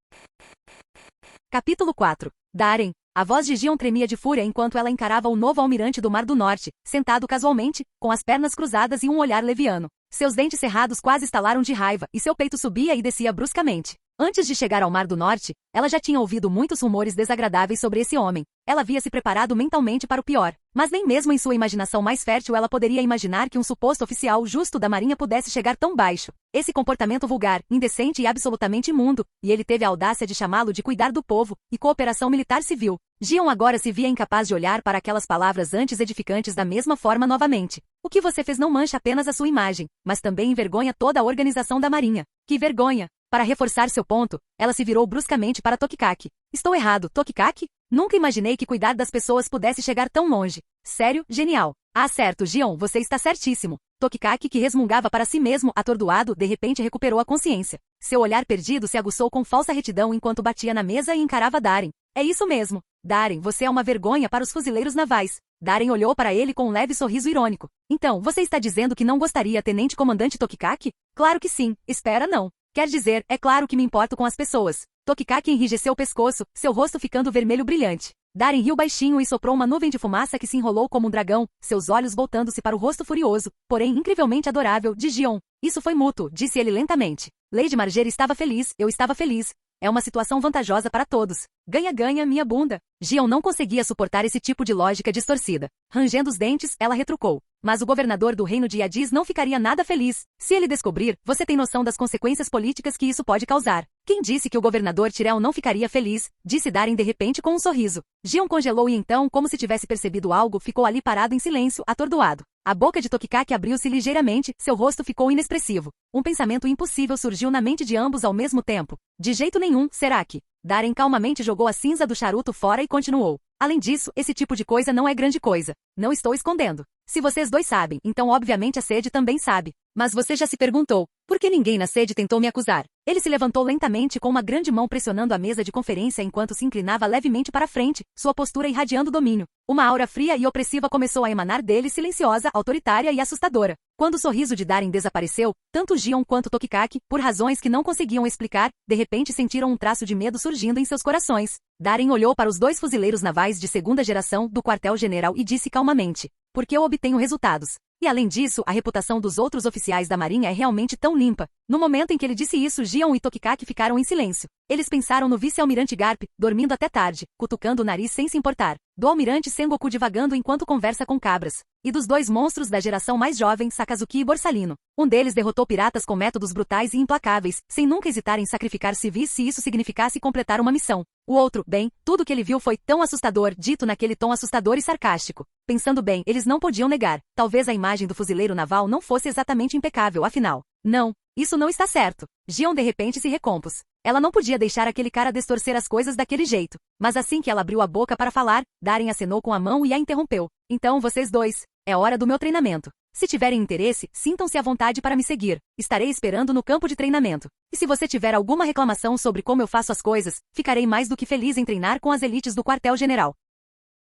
Capítulo 4. Darren. A voz de Gion tremia de fúria enquanto ela encarava o novo almirante do Mar do Norte, sentado casualmente, com as pernas cruzadas e um olhar leviano. Seus dentes cerrados quase estalaram de raiva e seu peito subia e descia bruscamente. Antes de chegar ao Mar do Norte, ela já tinha ouvido muitos rumores desagradáveis sobre esse homem. Ela havia se preparado mentalmente para o pior, mas nem mesmo em sua imaginação mais fértil ela poderia imaginar que um suposto oficial justo da Marinha pudesse chegar tão baixo. Esse comportamento vulgar, indecente e absolutamente imundo, e ele teve a audácia de chamá-lo de cuidar do povo e cooperação militar civil. Gion agora se via incapaz de olhar para aquelas palavras antes edificantes da mesma forma novamente. O que você fez não mancha apenas a sua imagem, mas também envergonha toda a organização da Marinha. Que vergonha! Para reforçar seu ponto, ela se virou bruscamente para Tokikaki. Estou errado, Tokikaki? Nunca imaginei que cuidar das pessoas pudesse chegar tão longe. Sério, genial. Ah, certo, Gion, você está certíssimo. Tokikaki, que resmungava para si mesmo, atordoado, de repente recuperou a consciência. Seu olhar perdido se aguçou com falsa retidão enquanto batia na mesa e encarava Darren. É isso mesmo. Darren, você é uma vergonha para os fuzileiros navais. Darren olhou para ele com um leve sorriso irônico. Então, você está dizendo que não gostaria, tenente-comandante Tokikaki? Claro que sim. Espera, não. Quer dizer, é claro que me importo com as pessoas. Tokikaki enrijeceu o pescoço, seu rosto ficando vermelho brilhante. Darren riu baixinho e soprou uma nuvem de fumaça que se enrolou como um dragão, seus olhos voltando-se para o rosto furioso, porém incrivelmente adorável, de Gion. Isso foi mútuo, disse ele lentamente. Lady Marjorie estava feliz, eu estava feliz. É uma situação vantajosa para todos. Ganha-ganha, minha bunda. Gion não conseguia suportar esse tipo de lógica distorcida. Rangendo os dentes, ela retrucou. Mas o governador do reino de Yadis não ficaria nada feliz. Se ele descobrir, você tem noção das consequências políticas que isso pode causar. Quem disse que o governador Tyrell não ficaria feliz? Disse Darren de repente com um sorriso. Gion congelou e então, como se tivesse percebido algo, ficou ali parado em silêncio, atordoado. A boca de Tokikaki abriu-se ligeiramente, seu rosto ficou inexpressivo. Um pensamento impossível surgiu na mente de ambos ao mesmo tempo. De jeito nenhum, será que? Darren calmamente jogou a cinza do charuto fora e continuou. Além disso, esse tipo de coisa não é grande coisa. Não estou escondendo. Se vocês dois sabem, então obviamente a sede também sabe. Mas você já se perguntou, por que ninguém na sede tentou me acusar? Ele se levantou lentamente com uma grande mão pressionando a mesa de conferência enquanto se inclinava levemente para frente, sua postura irradiando domínio. Uma aura fria e opressiva começou a emanar dele, silenciosa, autoritária e assustadora. Quando o sorriso de Darren desapareceu, tanto Gion quanto Tokikaki, por razões que não conseguiam explicar, de repente sentiram um traço de medo surgindo em seus corações. Darren olhou para os dois fuzileiros navais de segunda geração do quartel-general e disse calmamente: porque eu obtenho resultados. E além disso, a reputação dos outros oficiais da Marinha é realmente tão limpa. No momento em que ele disse isso, Gion e Tokikaki ficaram em silêncio. Eles pensaram no vice-almirante Garp, dormindo até tarde, cutucando o nariz sem se importar. Do almirante Sengoku divagando enquanto conversa com cabras. E dos dois monstros da geração mais jovem, Sakazuki e Borsalino. Um deles derrotou piratas com métodos brutais e implacáveis, sem nunca hesitar em sacrificar civis se isso significasse completar uma missão. O outro, bem, tudo que ele viu foi tão assustador, dito naquele tom assustador e sarcástico. Pensando bem, eles não podiam negar. Talvez a imagem do fuzileiro naval não fosse exatamente impecável, afinal. Não, isso não está certo. Gion de repente se recompôs. Ela não podia deixar aquele cara distorcer as coisas daquele jeito. Mas assim que ela abriu a boca para falar, Darren acenou com a mão e a interrompeu. Então vocês dois, é hora do meu treinamento. Se tiverem interesse, sintam-se à vontade para me seguir. Estarei esperando no campo de treinamento. E se você tiver alguma reclamação sobre como eu faço as coisas, ficarei mais do que feliz em treinar com as elites do quartel-general.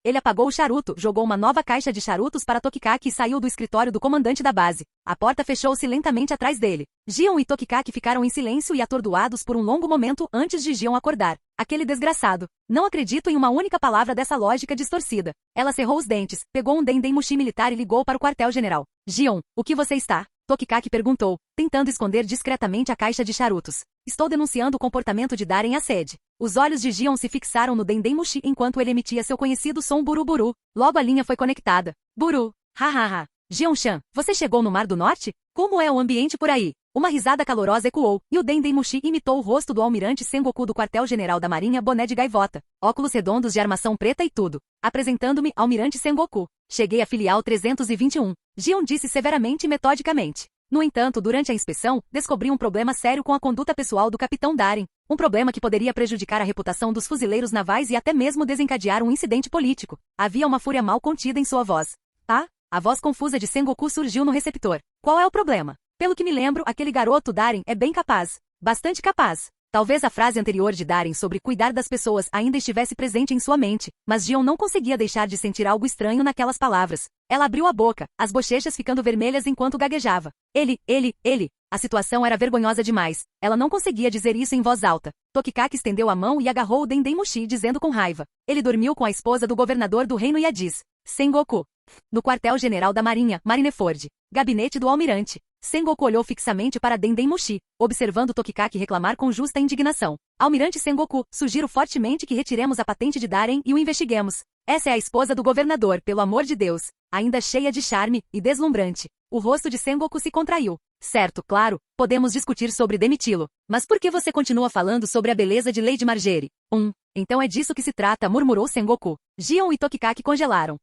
Ele apagou o charuto, jogou uma nova caixa de charutos para Tokikaki e saiu do escritório do comandante da base. A porta fechou-se lentamente atrás dele. Gion e Tokikaki ficaram em silêncio e atordoados por um longo momento antes de Gion acordar. Aquele desgraçado. Não acredito em uma única palavra dessa lógica distorcida. Ela cerrou os dentes, pegou um Dendemushi militar e ligou para o quartel-general. Gion, o que você está? Tokikaki perguntou, tentando esconder discretamente a caixa de charutos. Estou denunciando o comportamento de Daren à sede. Os olhos de Gion se fixaram no Dendemushi enquanto ele emitia seu conhecido som buru-buru. Logo a linha foi conectada. Buru. Hahaha. Gion-chan, você chegou no Mar do Norte? Como é o ambiente por aí? Uma risada calorosa ecoou, e o Dendemushi imitou o rosto do almirante Sengoku do quartel-general da Marinha, boné de gaivota, óculos redondos de armação preta e tudo. Apresentando-me, almirante Sengoku. Cheguei à filial 321. Gion disse severamente e metodicamente. No entanto, durante a inspeção, descobri um problema sério com a conduta pessoal do capitão Daren. Um problema que poderia prejudicar a reputação dos fuzileiros navais e até mesmo desencadear um incidente político. Havia uma fúria mal contida em sua voz. Ah? A voz confusa de Sengoku surgiu no receptor. Qual é o problema? Pelo que me lembro, aquele garoto Daren é bem capaz. Bastante capaz. Talvez a frase anterior de Daren sobre cuidar das pessoas ainda estivesse presente em sua mente, mas Gion não conseguia deixar de sentir algo estranho naquelas palavras. Ela abriu a boca, as bochechas ficando vermelhas enquanto gaguejava. Ele. A situação era vergonhosa demais. Ela não conseguia dizer isso em voz alta. Tokikaki estendeu a mão e agarrou o Dendemushi, dizendo com raiva. Ele dormiu com a esposa do governador do reino Yadis. Sengoku. No quartel-general da Marinha, Marineford. Gabinete do almirante. Sengoku olhou fixamente para Dendemushi, observando Tokikaki reclamar com justa indignação. Almirante Sengoku, sugiro fortemente que retiremos a patente de Daren e o investiguemos. Essa é a esposa do governador, pelo amor de Deus. Ainda cheia de charme e deslumbrante. O rosto de Sengoku se contraiu. Certo, claro, podemos discutir sobre demiti-lo. Mas por que você continua falando sobre a beleza de Lady Marjorie? Então é disso que se trata, murmurou Sengoku. Gion e Tokikaki congelaram.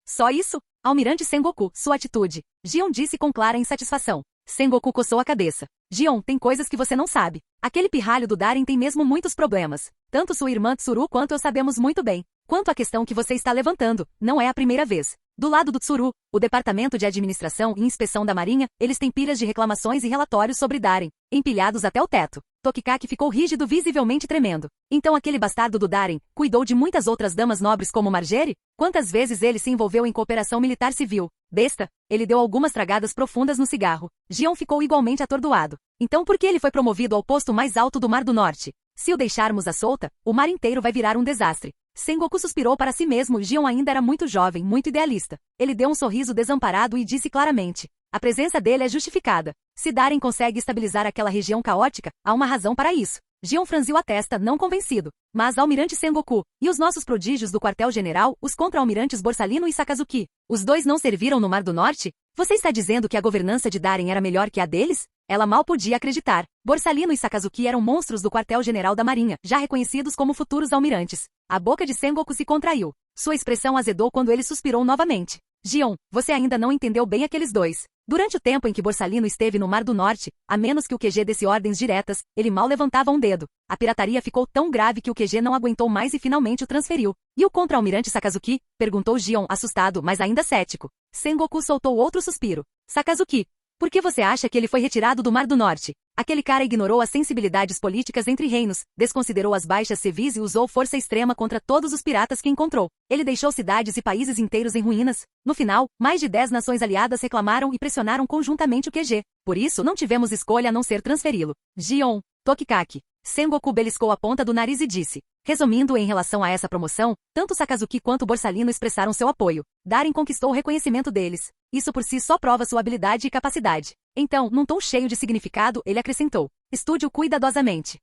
Só isso? Almirante Sengoku, sua atitude. Gion disse com clara insatisfação. Sengoku coçou a cabeça. Gion, tem coisas que você não sabe. Aquele pirralho do Daren tem mesmo muitos problemas. Tanto sua irmã Tsuru quanto eu sabemos muito bem. Quanto à questão que você está levantando, não é a primeira vez. Do lado do Tsuru, o Departamento de Administração e Inspeção da Marinha, eles têm pilhas de reclamações e relatórios sobre Daren, empilhados até o teto. Tokikaki ficou rígido, visivelmente tremendo. Então aquele bastardo do Daren cuidou de muitas outras damas nobres como Marjorie? Quantas vezes ele se envolveu em cooperação militar civil? Besta, ele deu algumas tragadas profundas no cigarro. Gion ficou igualmente atordoado. Então por que ele foi promovido ao posto mais alto do Mar do Norte? Se o deixarmos à solta, o mar inteiro vai virar um desastre. Sengoku suspirou para si mesmo. Gion ainda era muito jovem, muito idealista. Ele deu um sorriso desamparado e disse claramente. A presença dele é justificada. Se Daren consegue estabilizar aquela região caótica, há uma razão para isso. Gion franziu a testa, não convencido. Mas almirante Sengoku, e os nossos prodígios do quartel-general, os contra-almirantes Borsalino e Sakazuki, os dois não serviram no Mar do Norte? Você está dizendo que a governança de Daren era melhor que a deles? Ela mal podia acreditar. Borsalino e Sakazuki eram monstros do quartel-general da Marinha, já reconhecidos como futuros almirantes. A boca de Sengoku se contraiu. Sua expressão azedou quando ele suspirou novamente. Gion, você ainda não entendeu bem aqueles dois. Durante o tempo em que Borsalino esteve no Mar do Norte, a menos que o QG desse ordens diretas, ele mal levantava um dedo. A pirataria ficou tão grave que o QG não aguentou mais e finalmente o transferiu. E o contra-almirante Sakazuki? Perguntou Gion, assustado, mas ainda cético. Sengoku soltou outro suspiro. Sakazuki. Por que você acha que ele foi retirado do Mar do Norte? Aquele cara ignorou as sensibilidades políticas entre reinos, desconsiderou as baixas civis e usou força extrema contra todos os piratas que encontrou. Ele deixou cidades e países inteiros em ruínas. No final, mais de 10 nações aliadas reclamaram e pressionaram conjuntamente o QG. Por isso, não tivemos escolha a não ser transferi-lo. Gion, Tokikaki. Sengoku beliscou a ponta do nariz e disse. Resumindo, em relação a essa promoção, tanto Sakazuki quanto Borsalino expressaram seu apoio. Daren conquistou o reconhecimento deles. Isso por si só prova sua habilidade e capacidade. Então, num tom cheio de significado, ele acrescentou. Estude-o cuidadosamente.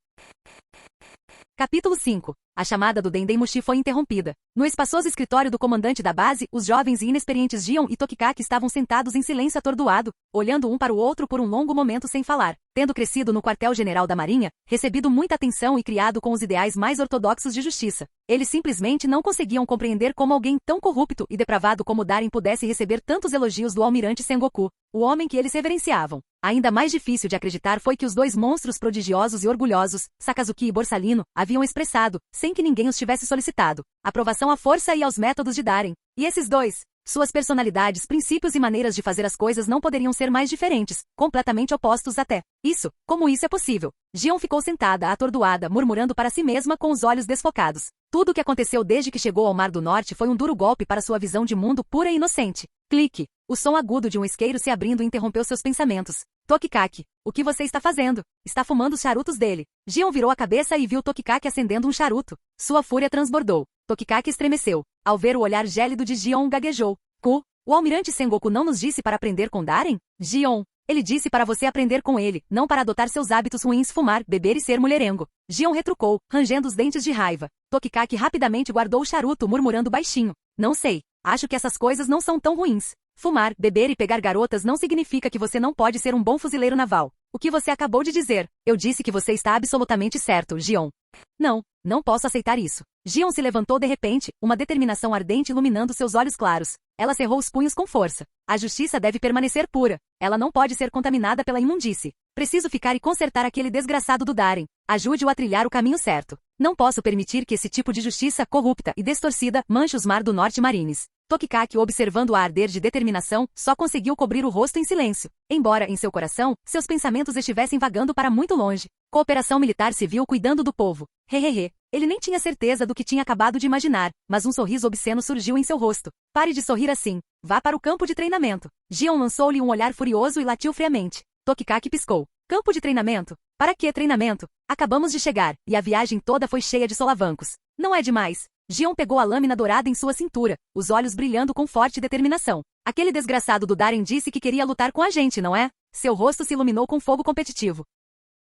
Capítulo 5. A chamada do Dendemushi foi interrompida. No espaçoso escritório do comandante da base, os jovens e inexperientes Gion e Tokikaki estavam sentados em silêncio atordoado, olhando um para o outro por um longo momento sem falar. Tendo crescido no quartel-general da Marinha, recebido muita atenção e criado com os ideais mais ortodoxos de justiça, eles simplesmente não conseguiam compreender como alguém tão corrupto e depravado como Daren pudesse receber tantos elogios do almirante Sengoku, o homem que eles reverenciavam. Ainda mais difícil de acreditar foi que os dois monstros prodigiosos e orgulhosos, Sakazuki e Borsalino, haviam expressado, sem que ninguém os tivesse solicitado, aprovação à força e aos métodos de Daren. E esses dois? Suas personalidades, princípios e maneiras de fazer as coisas não poderiam ser mais diferentes, completamente opostos até. Isso, como isso é possível? Gion ficou sentada, atordoada, murmurando para si mesma com os olhos desfocados. Tudo o que aconteceu desde que chegou ao Mar do Norte foi um duro golpe para sua visão de mundo pura e inocente. Clique. O som agudo de um isqueiro se abrindo interrompeu seus pensamentos. Tokikaki, o que você está fazendo? Está fumando os charutos dele. Gion virou a cabeça e viu Tokikaki acendendo um charuto. Sua fúria transbordou. Tokikaki estremeceu. Ao ver o olhar gélido de Gion, gaguejou. O almirante Sengoku não nos disse para aprender com Darem? Gion, ele disse para você aprender com ele, não para adotar seus hábitos ruins, fumar, beber e ser mulherengo. Gion retrucou, rangendo os dentes de raiva. Tokikaki rapidamente guardou o charuto, murmurando baixinho. Não sei. Acho que essas coisas não são tão ruins. Fumar, beber e pegar garotas não significa que você não pode ser um bom fuzileiro naval. O que você acabou de dizer? Eu disse que você está absolutamente certo, Gion. Não posso aceitar isso. Gion se levantou de repente, uma determinação ardente iluminando seus olhos claros. Ela cerrou os punhos com força. A justiça deve permanecer pura. Ela não pode ser contaminada pela imundície. Preciso ficar e consertar aquele desgraçado do Darem. Ajude-o a trilhar o caminho certo. Não posso permitir que esse tipo de justiça corrupta e distorcida manche os Mar do Norte Marines. Tokikaki, observando-a arder de determinação, só conseguiu cobrir o rosto em silêncio. Embora, em seu coração, seus pensamentos estivessem vagando para muito longe. Cooperação militar civil cuidando do povo. Hehehe. Ele nem tinha certeza do que tinha acabado de imaginar, mas um sorriso obsceno surgiu em seu rosto. Pare de sorrir assim. Vá para o campo de treinamento. Gion lançou-lhe um olhar furioso e latiu friamente. Tokikaki piscou. Campo de treinamento? Para que treinamento? Acabamos de chegar, e a viagem toda foi cheia de solavancos. Não é demais. Gion pegou a lâmina dourada em sua cintura, os olhos brilhando com forte determinação. Aquele desgraçado do Darem disse que queria lutar com a gente, não é? Seu rosto se iluminou com fogo competitivo.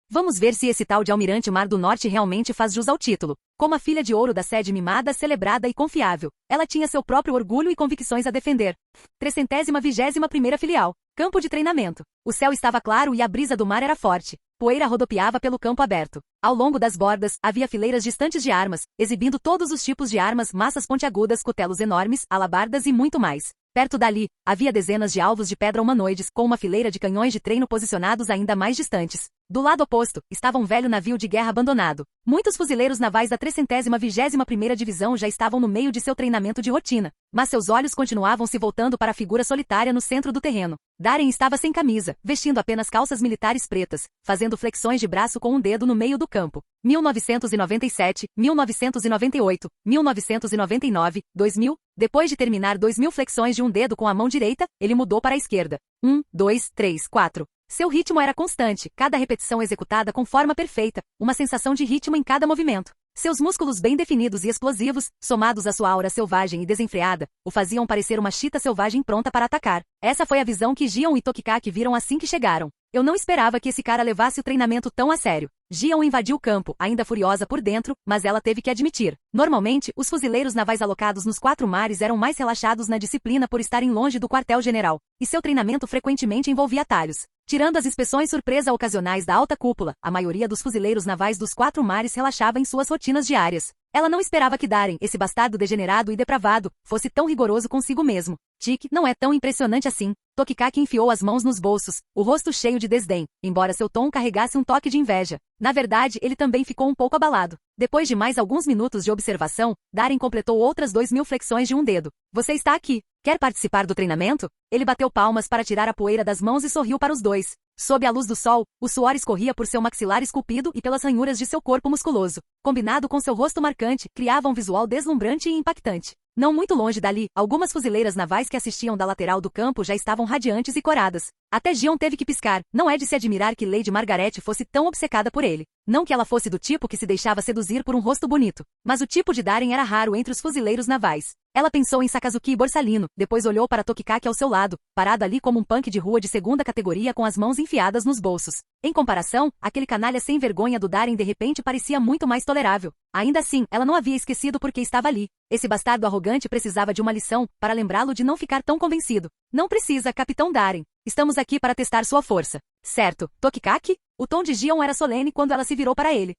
Vamos ver se esse tal de Almirante Mar do Norte realmente faz jus ao título. Como a filha de ouro da sede mimada, celebrada e confiável, ela tinha seu próprio orgulho e convicções a defender. 321ª filial. Campo de treinamento. O céu estava claro e a brisa do mar era forte. Poeira rodopiava pelo campo aberto. Ao longo das bordas, havia fileiras distantes de armas, exibindo todos os tipos de armas, massas pontiagudas, cutelos enormes, alabardas e muito mais. Perto dali, havia dezenas de alvos de pedra humanoides, com uma fileira de canhões de treino posicionados ainda mais distantes. Do lado oposto, estava um velho navio de guerra abandonado. Muitos fuzileiros navais da 321ª Divisão já estavam no meio de seu treinamento de rotina, mas seus olhos continuavam se voltando para a figura solitária no centro do terreno. Darem estava sem camisa, vestindo apenas calças militares pretas, fazendo flexões de braço com um dedo no meio do campo. 1997, 1998, 1999, 2000. Depois de terminar 2000 flexões de um dedo com a mão direita, ele mudou para a esquerda. 1, 2, 3, 4. Seu ritmo era constante, cada repetição executada com forma perfeita, uma sensação de ritmo em cada movimento. Seus músculos bem definidos e explosivos, somados à sua aura selvagem e desenfreada, o faziam parecer uma chita selvagem pronta para atacar. Essa foi a visão que Gion e Tokikaki viram assim que chegaram. Eu não esperava que esse cara levasse o treinamento tão a sério. Gion invadiu o campo, ainda furiosa por dentro, mas ela teve que admitir. Normalmente, os fuzileiros navais alocados nos 4 mares eram mais relaxados na disciplina por estarem longe do quartel-general, e seu treinamento frequentemente envolvia atalhos. Tirando as inspeções surpresa ocasionais da alta cúpula, a maioria dos fuzileiros navais dos 4 mares relaxava em suas rotinas diárias. Ela não esperava que Darem, esse bastardo degenerado e depravado, fosse tão rigoroso consigo mesmo. Tique, não é tão impressionante assim. Tokikaki enfiou as mãos nos bolsos, o rosto cheio de desdém, embora seu tom carregasse um toque de inveja. Na verdade, ele também ficou um pouco abalado. Depois de mais alguns minutos de observação, Darem completou outras 2000 flexões de um dedo. Você está aqui. Quer participar do treinamento? Ele bateu palmas para tirar a poeira das mãos e sorriu para os dois. Sob a luz do sol, o suor escorria por seu maxilar esculpido e pelas ranhuras de seu corpo musculoso. Combinado com seu rosto marcante, criava um visual deslumbrante e impactante. Não muito longe dali, algumas fuzileiras navais que assistiam da lateral do campo já estavam radiantes e coradas. Até Gion teve que piscar. Não é de se admirar que Lady Margaret fosse tão obcecada por ele. Não que ela fosse do tipo que se deixava seduzir por um rosto bonito, mas o tipo de Darem era raro entre os fuzileiros navais. Ela pensou em Sakazuki e Borsalino, depois olhou para Tokikaki ao seu lado, parado ali como um punk de rua de segunda categoria com as mãos enfiadas nos bolsos. Em comparação, aquele canalha sem vergonha do Darem de repente parecia muito mais tolerável. Ainda assim, ela não havia esquecido por que estava ali. Esse bastardo arrogante precisava de uma lição, para lembrá-lo de não ficar tão convencido. Não precisa, Capitão Darem. Estamos aqui para testar sua força. Certo, Tokikaki? O tom de Gion era solene quando ela se virou para ele.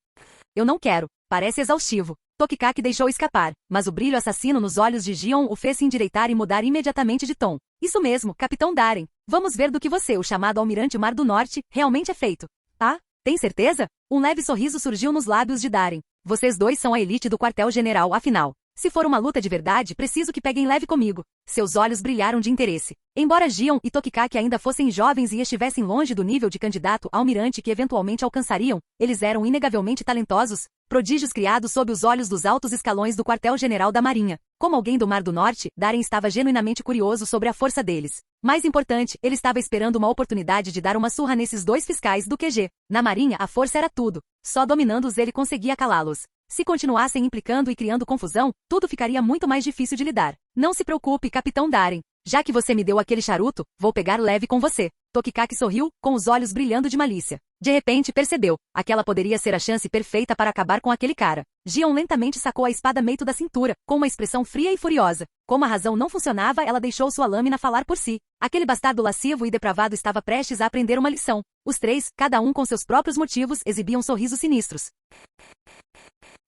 Eu não quero. Parece exaustivo. Tokikaki deixou escapar, mas o brilho assassino nos olhos de Gion o fez se endireitar e mudar imediatamente de tom. Isso mesmo, Capitão Darem. Vamos ver do que você, o chamado Almirante Mar do Norte, realmente é feito. Ah, tem certeza? Um leve sorriso surgiu nos lábios de Darem. Vocês dois são a elite do quartel-general, afinal. Se for uma luta de verdade, preciso que peguem leve comigo. Seus olhos brilharam de interesse. Embora Gion e Tokikaki ainda fossem jovens e estivessem longe do nível de candidato a almirante que eventualmente alcançariam, eles eram inegavelmente talentosos, prodígios criados sob os olhos dos altos escalões do quartel-general da Marinha. Como alguém do Mar do Norte, Darren estava genuinamente curioso sobre a força deles. Mais importante, ele estava esperando uma oportunidade de dar uma surra nesses dois fiscais do QG. Na Marinha, a força era tudo. Só dominando-os ele conseguia calá-los. Se continuassem implicando e criando confusão, tudo ficaria muito mais difícil de lidar. Não se preocupe, Capitão Darren. Já que você me deu aquele charuto, vou pegar leve com você. Tokikaki sorriu, com os olhos brilhando de malícia. De repente percebeu, aquela poderia ser a chance perfeita para acabar com aquele cara. Gion lentamente sacou a espada Meito da cintura, com uma expressão fria e furiosa. Como a razão não funcionava, ela deixou sua lâmina falar por si. Aquele bastardo lascivo e depravado estava prestes a aprender uma lição. Os três, cada um com seus próprios motivos, exibiam sorrisos sinistros.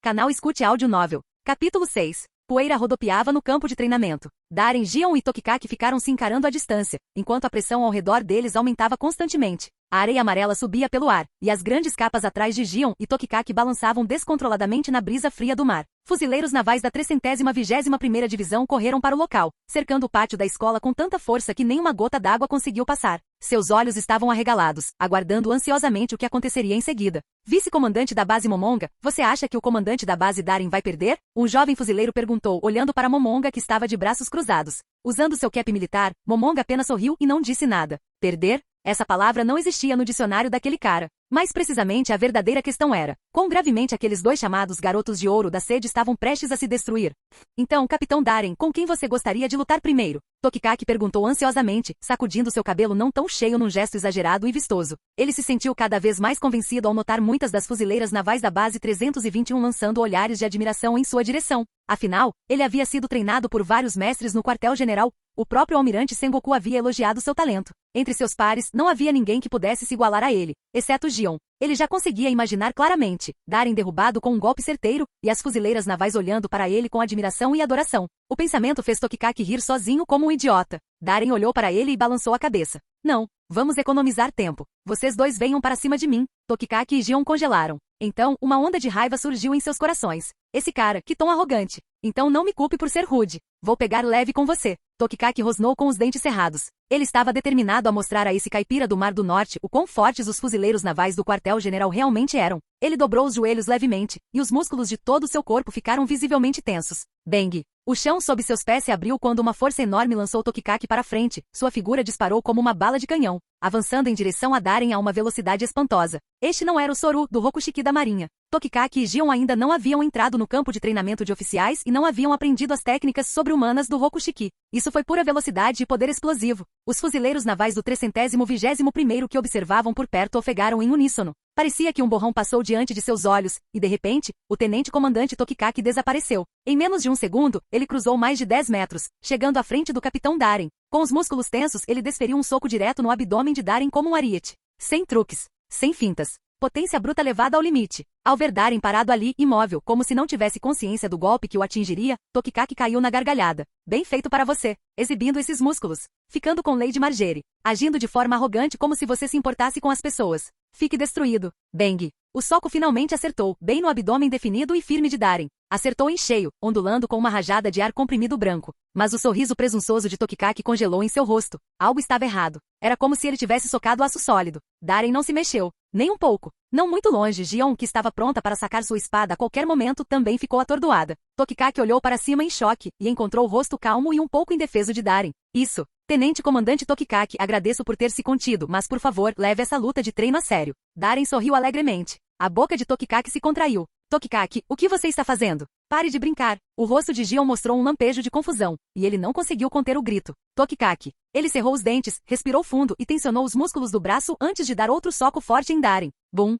Canal Escute Áudio Novel. Capítulo 6. Poeira rodopiava no campo de treinamento. Darren, Gion e Tokikaki ficaram se encarando à distância, enquanto a pressão ao redor deles aumentava constantemente. A areia amarela subia pelo ar, e as grandes capas atrás de Gion e Tokikaki balançavam descontroladamente na brisa fria do mar. Fuzileiros navais da 321ª Divisão correram para o local, cercando o pátio da escola com tanta força que nenhuma gota d'água conseguiu passar. Seus olhos estavam arregalados, aguardando ansiosamente o que aconteceria em seguida. Vice-comandante da base Momonga, você acha que o comandante da base Darren vai perder? Um jovem fuzileiro perguntou, olhando para Momonga que estava de braços cruzados. Usando seu cap militar, Momonga apenas sorriu e não disse nada. Perder? Essa palavra não existia no dicionário daquele cara. Mais precisamente, a verdadeira questão era, quão gravemente aqueles dois chamados garotos de ouro da sede estavam prestes a se destruir. Então, Capitão Darren, com quem você gostaria de lutar primeiro? Tokikaki perguntou ansiosamente, sacudindo seu cabelo não tão cheio num gesto exagerado e vistoso. Ele se sentiu cada vez mais convencido ao notar muitas das fuzileiras navais da base 321 lançando olhares de admiração em sua direção. Afinal, ele havia sido treinado por vários mestres no quartel-general. O próprio almirante Sengoku havia elogiado seu talento. Entre seus pares, não havia ninguém que pudesse se igualar a ele, exceto Gion. Ele já conseguia imaginar claramente, Darren derrubado com um golpe certeiro, e as fuzileiras navais olhando para ele com admiração e adoração. O pensamento fez Tokikaki rir sozinho como um idiota. Darren olhou para ele e balançou a cabeça. Não, vamos economizar tempo. Vocês dois venham para cima de mim. Tokikaki e Gion congelaram. Então, uma onda de raiva surgiu em seus corações. Esse cara, que tão arrogante. Então não me culpe por ser rude. Vou pegar leve com você. Tokikaki rosnou com os dentes cerrados. Ele estava determinado a mostrar a esse caipira do Mar do Norte o quão fortes os fuzileiros navais do quartel-general realmente eram. Ele dobrou os joelhos levemente, e os músculos de todo o seu corpo ficaram visivelmente tensos. Bang! O chão sob seus pés se abriu quando uma força enorme lançou Tokikaki para frente. Sua figura disparou como uma bala de canhão, avançando em direção a Darren a uma velocidade espantosa. Este não era o Soru, do Rokushiki da Marinha. Tokikaki e Gion ainda não haviam entrado no campo de treinamento de oficiais e não haviam aprendido as técnicas sobre-humanas do Rokushiki. Isso foi pura velocidade e poder explosivo. Os fuzileiros navais do 321º que observavam por perto ofegaram em uníssono. Parecia que um borrão passou diante de seus olhos, e de repente, o tenente-comandante Tokikaki desapareceu. Em menos de um segundo, ele cruzou mais de 10 metros, chegando à frente do capitão Darren. Com os músculos tensos, ele desferiu um soco direto no abdômen de Darren como um ariete. Sem truques, sem fintas. Potência bruta levada ao limite. Ao ver Darren parado ali, imóvel, como se não tivesse consciência do golpe que o atingiria, Tokikaki caiu na gargalhada. Bem feito para você, exibindo esses músculos. Ficando com Lady Marjorie. Agindo de forma arrogante como se você se importasse com as pessoas. Fique destruído. Bang. O soco finalmente acertou, bem no abdômen definido e firme de Darren. Acertou em cheio, ondulando com uma rajada de ar comprimido branco. Mas o sorriso presunçoso de Tokikaki congelou em seu rosto. Algo estava errado. Era como se ele tivesse socado aço sólido. Darren não se mexeu. Nem um pouco. Não muito longe, Gion, que estava pronta para sacar sua espada a qualquer momento, também ficou atordoada. Tokikaki olhou para cima em choque, e encontrou o rosto calmo e um pouco indefeso de Darren. Isso. Tenente-comandante Tokikaki, agradeço por ter se contido, mas por favor, leve essa luta de treino a sério. Darren sorriu alegremente. A boca de Tokikaki se contraiu. Tokikaki, o que você está fazendo? Pare de brincar. O rosto de Gion mostrou um lampejo de confusão, e ele não conseguiu conter o grito. Tokikaki. Ele cerrou os dentes, respirou fundo e tensionou os músculos do braço antes de dar outro soco forte em Darren. Bum!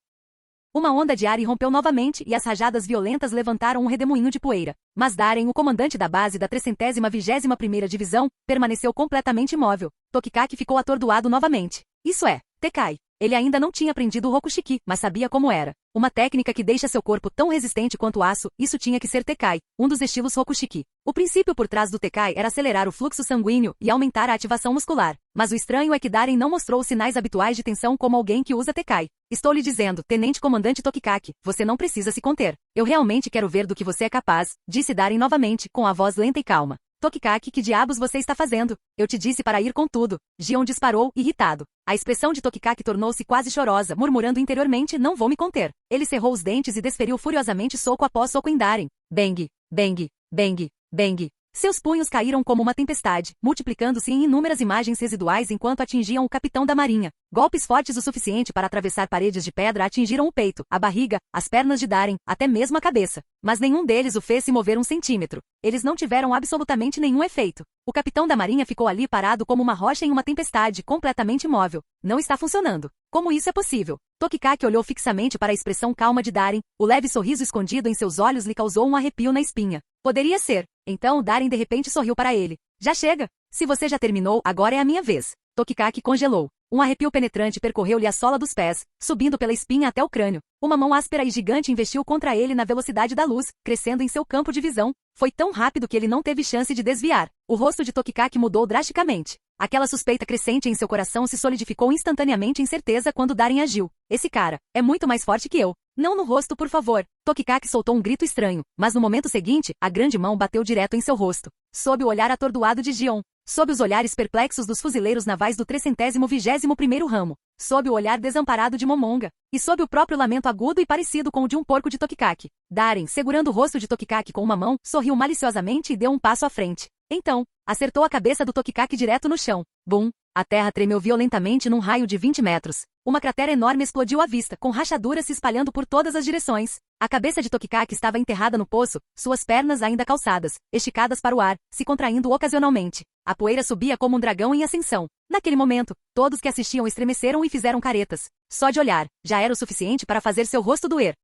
Uma onda de ar irrompeu novamente e as rajadas violentas levantaram um redemoinho de poeira. Mas Darren, o comandante da base da 321ª Divisão, permaneceu completamente imóvel. Tokikaki ficou atordoado novamente. Isso é, Tekai. Ele ainda não tinha aprendido o Rokushiki, mas sabia como era. Uma técnica que deixa seu corpo tão resistente quanto aço, isso tinha que ser Tekai, um dos estilos Rokushiki. O princípio por trás do Tekai era acelerar o fluxo sanguíneo e aumentar a ativação muscular. Mas o estranho é que Darem não mostrou os sinais habituais de tensão como alguém que usa Tekai. Estou lhe dizendo, Tenente Comandante Tokikaki, você não precisa se conter. Eu realmente quero ver do que você é capaz, disse Darem novamente, com a voz lenta e calma. Tokikaki, que diabos você está fazendo? Eu te disse para ir com tudo. Gion disparou, irritado. A expressão de Tokikaki tornou-se quase chorosa, murmurando interiormente, não vou me conter. Ele cerrou os dentes e desferiu furiosamente soco após soco em Darem. Bang, bang, bang, bang. Seus punhos caíram como uma tempestade, multiplicando-se em inúmeras imagens residuais enquanto atingiam o capitão da marinha. Golpes fortes o suficiente para atravessar paredes de pedra atingiram o peito, a barriga, as pernas de Darem, até mesmo a cabeça. Mas nenhum deles o fez se mover um centímetro. Eles não tiveram absolutamente nenhum efeito. O capitão da marinha ficou ali parado como uma rocha em uma tempestade, completamente imóvel. Não está funcionando. Como isso é possível? Tokikaki olhou fixamente para a expressão calma de Darem. O leve sorriso escondido em seus olhos lhe causou um arrepio na espinha. Poderia ser. Então Darem de repente sorriu para ele. Já chega. Se você já terminou, agora é a minha vez. Tokikaki congelou. Um arrepio penetrante percorreu-lhe a sola dos pés, subindo pela espinha até o crânio. Uma mão áspera e gigante investiu contra ele na velocidade da luz, crescendo em seu campo de visão. Foi tão rápido que ele não teve chance de desviar. O rosto de Tokikaki mudou drasticamente. Aquela suspeita crescente em seu coração se solidificou instantaneamente em certeza quando Darem agiu. Esse cara é muito mais forte que eu. Não no rosto, por favor. Tokikaki soltou um grito estranho, mas no momento seguinte, a grande mão bateu direto em seu rosto. Sob o olhar atordoado de Gion. Sob os olhares perplexos dos fuzileiros navais do 321º ramo. Sob o olhar desamparado de Momonga. E sob o próprio lamento agudo e parecido com o de um porco de Tokikaki. Darem, segurando o rosto de Tokikaki com uma mão, sorriu maliciosamente e deu um passo à frente. Então, acertou a cabeça do Tokikaki direto no chão. Bum! A terra tremeu violentamente num raio de 20 metros. Uma cratera enorme explodiu à vista, com rachaduras se espalhando por todas as direções. A cabeça de Tokikaki estava enterrada no poço, suas pernas ainda calçadas, esticadas para o ar, se contraindo ocasionalmente. A poeira subia como um dragão em ascensão. Naquele momento, todos que assistiam estremeceram e fizeram caretas. Só de olhar, já era o suficiente para fazer seu rosto doer.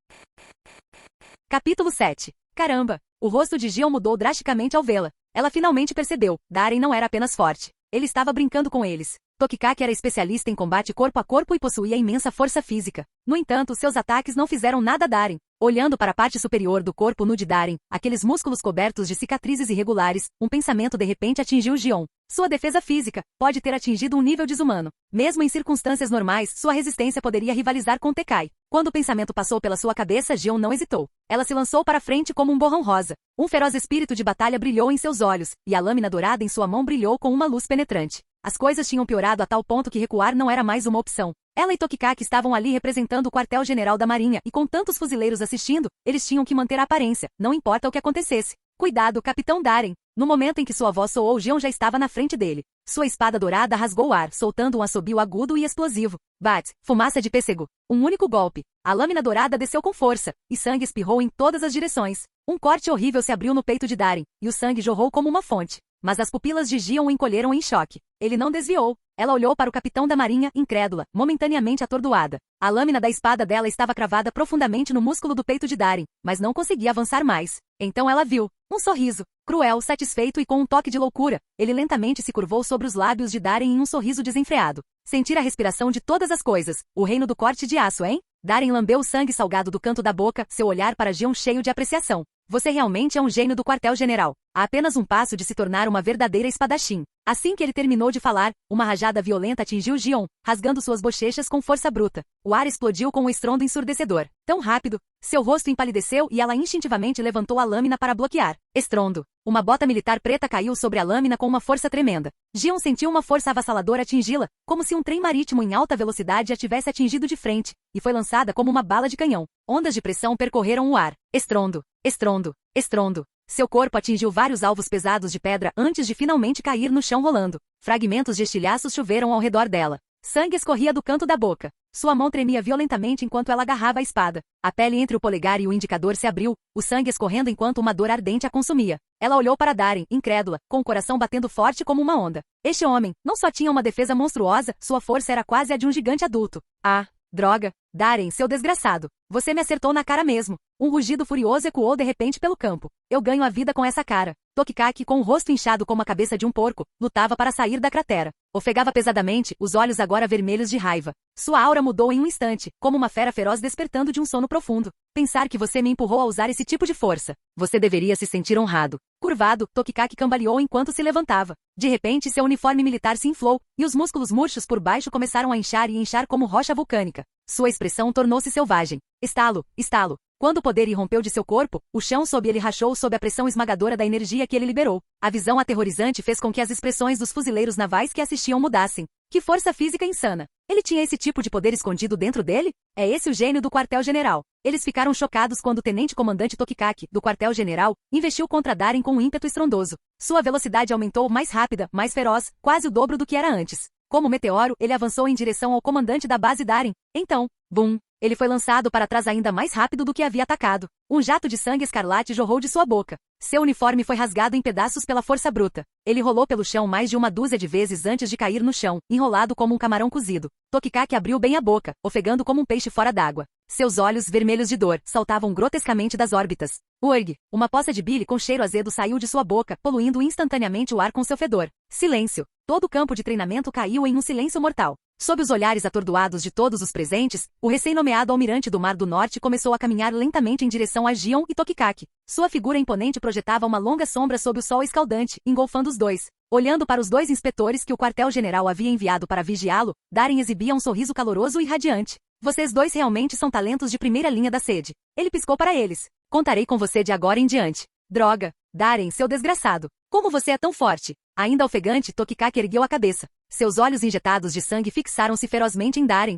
Capítulo 7. Caramba! O rosto de Gion mudou drasticamente ao vê-la. Ela finalmente percebeu, Darem não era apenas forte. Ele estava brincando com eles. Tokikaki era especialista em combate corpo a corpo e possuía imensa força física. No entanto, seus ataques não fizeram nada a Darem. Olhando para a parte superior do corpo nu de Darem, aqueles músculos cobertos de cicatrizes irregulares, um pensamento de repente atingiu Gion. Sua defesa física pode ter atingido um nível desumano. Mesmo em circunstâncias normais, sua resistência poderia rivalizar com Tekai. Quando o pensamento passou pela sua cabeça, Gion não hesitou. Ela se lançou para frente como um borrão rosa. Um feroz espírito de batalha brilhou em seus olhos, e a lâmina dourada em sua mão brilhou com uma luz penetrante. As coisas tinham piorado a tal ponto que recuar não era mais uma opção. Ela e Tokikaki estavam ali representando o quartel-general da marinha, e com tantos fuzileiros assistindo, eles tinham que manter a aparência, não importa o que acontecesse. Cuidado, Capitão Darem! No momento em que sua voz soou, Gion já estava na frente dele. Sua espada dourada rasgou o ar, soltando um assobio agudo e explosivo. Bate, fumaça de pêssego. Um único golpe. A lâmina dourada desceu com força, e sangue espirrou em todas as direções. Um corte horrível se abriu no peito de Darem, e o sangue jorrou como uma fonte. Mas as pupilas de Gion o encolheram em choque. Ele não desviou. Ela olhou para o capitão da marinha, incrédula, momentaneamente atordoada. A lâmina da espada dela estava cravada profundamente no músculo do peito de Darem, mas não conseguia avançar mais. Então ela viu um sorriso, cruel, satisfeito e com um toque de loucura. Ele lentamente se curvou sobre os lábios de Darem em um sorriso desenfreado. Sentir a respiração de todas as coisas. O reino do corte de aço, hein? Darem lambeu o sangue salgado do canto da boca, seu olhar para Gion cheio de apreciação. Você realmente é um gênio do quartel-general. Há apenas um passo de se tornar uma verdadeira espadachim. Assim que ele terminou de falar, uma rajada violenta atingiu Gion, rasgando suas bochechas com força bruta. O ar explodiu com um estrondo ensurdecedor. Tão rápido, seu rosto empalideceu e ela instintivamente levantou a lâmina para bloquear. Estrondo. Uma bota militar preta caiu sobre a lâmina com uma força tremenda. Gion sentiu uma força avassaladora atingi-la, como se um trem marítimo em alta velocidade a tivesse atingido de frente, e foi lançada como uma bala de canhão. Ondas de pressão percorreram o ar. Estrondo. Estrondo. Estrondo. Seu corpo atingiu vários alvos pesados de pedra antes de finalmente cair no chão rolando. Fragmentos de estilhaços choveram ao redor dela. Sangue escorria do canto da boca. Sua mão tremia violentamente enquanto ela agarrava a espada. A pele entre o polegar e o indicador se abriu, o sangue escorrendo enquanto uma dor ardente a consumia. Ela olhou para Darem, incrédula, com o coração batendo forte como uma onda. Este homem não só tinha uma defesa monstruosa, sua força era quase a de um gigante adulto. Ah, droga, Darem, seu desgraçado. Você me acertou na cara mesmo. Um rugido furioso ecoou de repente pelo campo. Eu ganho a vida com essa cara. Tokikaki, com o rosto inchado como a cabeça de um porco, lutava para sair da cratera. Ofegava pesadamente, os olhos agora vermelhos de raiva. Sua aura mudou em um instante, como uma fera feroz despertando de um sono profundo. Pensar que você me empurrou a usar esse tipo de força. Você deveria se sentir honrado. Curvado, Tokikaki cambaleou enquanto se levantava. De repente, seu uniforme militar se inflou, e os músculos murchos por baixo começaram a inchar e inchar como rocha vulcânica. Sua expressão tornou-se selvagem. Estalo, estalo. Quando o poder irrompeu de seu corpo, o chão sob ele rachou sob a pressão esmagadora da energia que ele liberou. A visão aterrorizante fez com que as expressões dos fuzileiros navais que assistiam mudassem. Que força física insana! Ele tinha esse tipo de poder escondido dentro dele? É esse o gênio do quartel-general. Eles ficaram chocados quando o tenente-comandante Tokikaki, do quartel-general, investiu contra Darem com um ímpeto estrondoso. Sua velocidade aumentou mais rápida, mais feroz, quase o dobro do que era antes. Como meteoro, ele avançou em direção ao comandante da base Darem. Então, bum! Ele foi lançado para trás ainda mais rápido do que havia atacado. Um jato de sangue escarlate jorrou de sua boca. Seu uniforme foi rasgado em pedaços pela força bruta. Ele rolou pelo chão mais de uma dúzia de vezes antes de cair no chão, enrolado como um camarão cozido. Tokikaki abriu bem a boca, ofegando como um peixe fora d'água. Seus olhos, vermelhos de dor, saltavam grotescamente das órbitas. Urg! Uma poça de bile com cheiro azedo saiu de sua boca, poluindo instantaneamente o ar com seu fedor. Silêncio! Todo o campo de treinamento caiu em um silêncio mortal. Sob os olhares atordoados de todos os presentes, o recém-nomeado almirante do Mar do Norte começou a caminhar lentamente em direção a Gion e Tokikaki. Sua figura imponente projetava uma longa sombra sob o sol escaldante, engolfando os dois. Olhando para os dois inspetores que o quartel-general havia enviado para vigiá-lo, Darem exibia um sorriso caloroso e radiante. Vocês dois realmente são talentos de primeira linha da sede. Ele piscou para eles. Contarei com você de agora em diante. Droga! Darem, seu desgraçado. Como você é tão forte? Ainda ofegante, Tokikaki ergueu a cabeça. Seus olhos injetados de sangue fixaram-se ferozmente em Darem.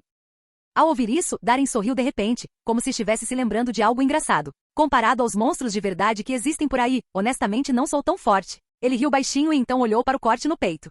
Ao ouvir isso, Darem sorriu de repente, como se estivesse se lembrando de algo engraçado. Comparado aos monstros de verdade que existem por aí, honestamente não sou tão forte. Ele riu baixinho e então olhou para o corte no peito.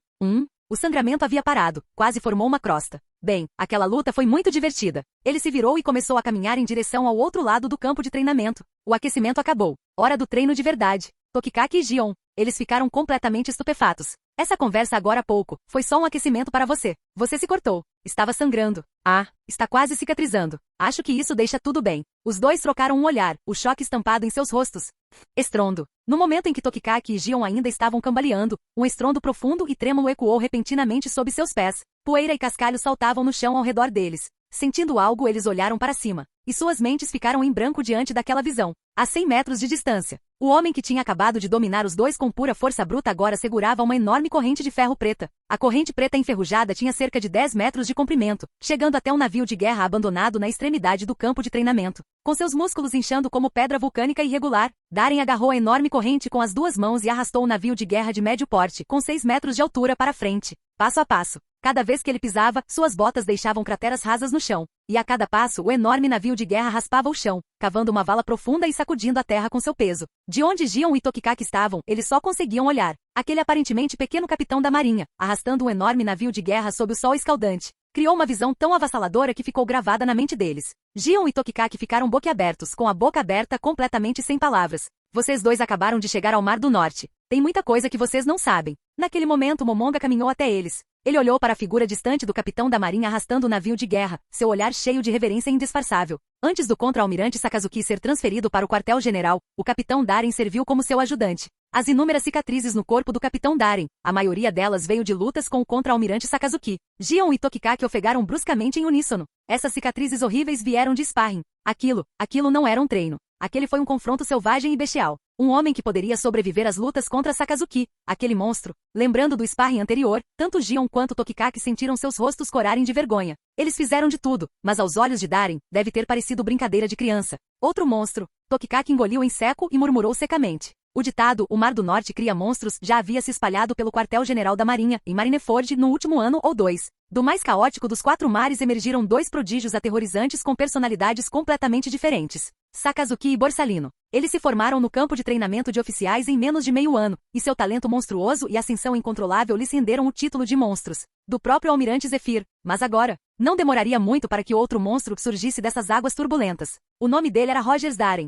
O sangramento havia parado, quase formou uma crosta. Bem, aquela luta foi muito divertida. Ele se virou e começou a caminhar em direção ao outro lado do campo de treinamento. O aquecimento acabou. Hora do treino de verdade. Tokikaki e Gion. Eles ficaram completamente estupefatos. Essa conversa agora há pouco foi só um aquecimento para você. Você se cortou. Estava sangrando. Ah, está quase cicatrizando. Acho que isso deixa tudo bem. Os dois trocaram um olhar, o choque estampado em seus rostos. Estrondo. No momento em que Tokikaki e Gion ainda estavam cambaleando, um estrondo profundo e trêmulo ecoou repentinamente sob seus pés. Poeira e cascalho saltavam no chão ao redor deles. Sentindo algo, eles olharam para cima. E suas mentes ficaram em branco diante daquela visão. A 100 metros de distância. O homem que tinha acabado de dominar os dois com pura força bruta agora segurava uma enorme corrente de ferro preta. A corrente preta enferrujada tinha cerca de 10 metros de comprimento, chegando até um navio de guerra abandonado na extremidade do campo de treinamento. Com seus músculos inchando como pedra vulcânica irregular, Darem agarrou a enorme corrente com as duas mãos e arrastou o navio de guerra de médio porte, com 6 metros de altura para frente, passo a passo. Cada vez que ele pisava, suas botas deixavam crateras rasas no chão. E a cada passo, o enorme navio de guerra raspava o chão, cavando uma vala profunda e sacudindo a terra com seu peso. De onde Gion e Tokikaki estavam, eles só conseguiam olhar. Aquele aparentemente pequeno capitão da marinha, arrastando um enorme navio de guerra sob o sol escaldante, criou uma visão tão avassaladora que ficou gravada na mente deles. Gion e Tokikaki ficaram boquiabertos, com a boca aberta completamente sem palavras. Vocês dois acabaram de chegar ao Mar do Norte. Tem muita coisa que vocês não sabem. Naquele momento, Momonga caminhou até eles. Ele olhou para a figura distante do capitão da marinha arrastando o navio de guerra, seu olhar cheio de reverência indisfarçável. Antes do contra-almirante Sakazuki ser transferido para o quartel-general, o capitão Darem serviu como seu ajudante. As inúmeras cicatrizes no corpo do capitão Darem, a maioria delas veio de lutas com o contra-almirante Sakazuki. Gion e Tokikaki ofegaram bruscamente em uníssono. Essas cicatrizes horríveis vieram de sparring. Aquilo não era um treino. Aquele foi um confronto selvagem e bestial. Um homem que poderia sobreviver às lutas contra Sakazuki, aquele monstro. Lembrando do sparring anterior, tanto Gion quanto Tokikaki sentiram seus rostos corarem de vergonha. Eles fizeram de tudo, mas aos olhos de Darem, deve ter parecido brincadeira de criança. Outro monstro. Tokikaki engoliu em seco e murmurou secamente. O ditado, o Mar do Norte cria monstros, já havia se espalhado pelo quartel-general da Marinha, em Marineford, no último ano ou dois. Do mais caótico dos 4 mares emergiram 2 prodígios aterrorizantes com personalidades completamente diferentes. Sakazuki e Borsalino. Eles se formaram no campo de treinamento de oficiais em menos de meio ano, e seu talento monstruoso e ascensão incontrolável lhes renderam o título de monstros. Do próprio almirante Zephyr. Mas agora, não demoraria muito para que outro monstro surgisse dessas águas turbulentas. O nome dele era Rogers Darem.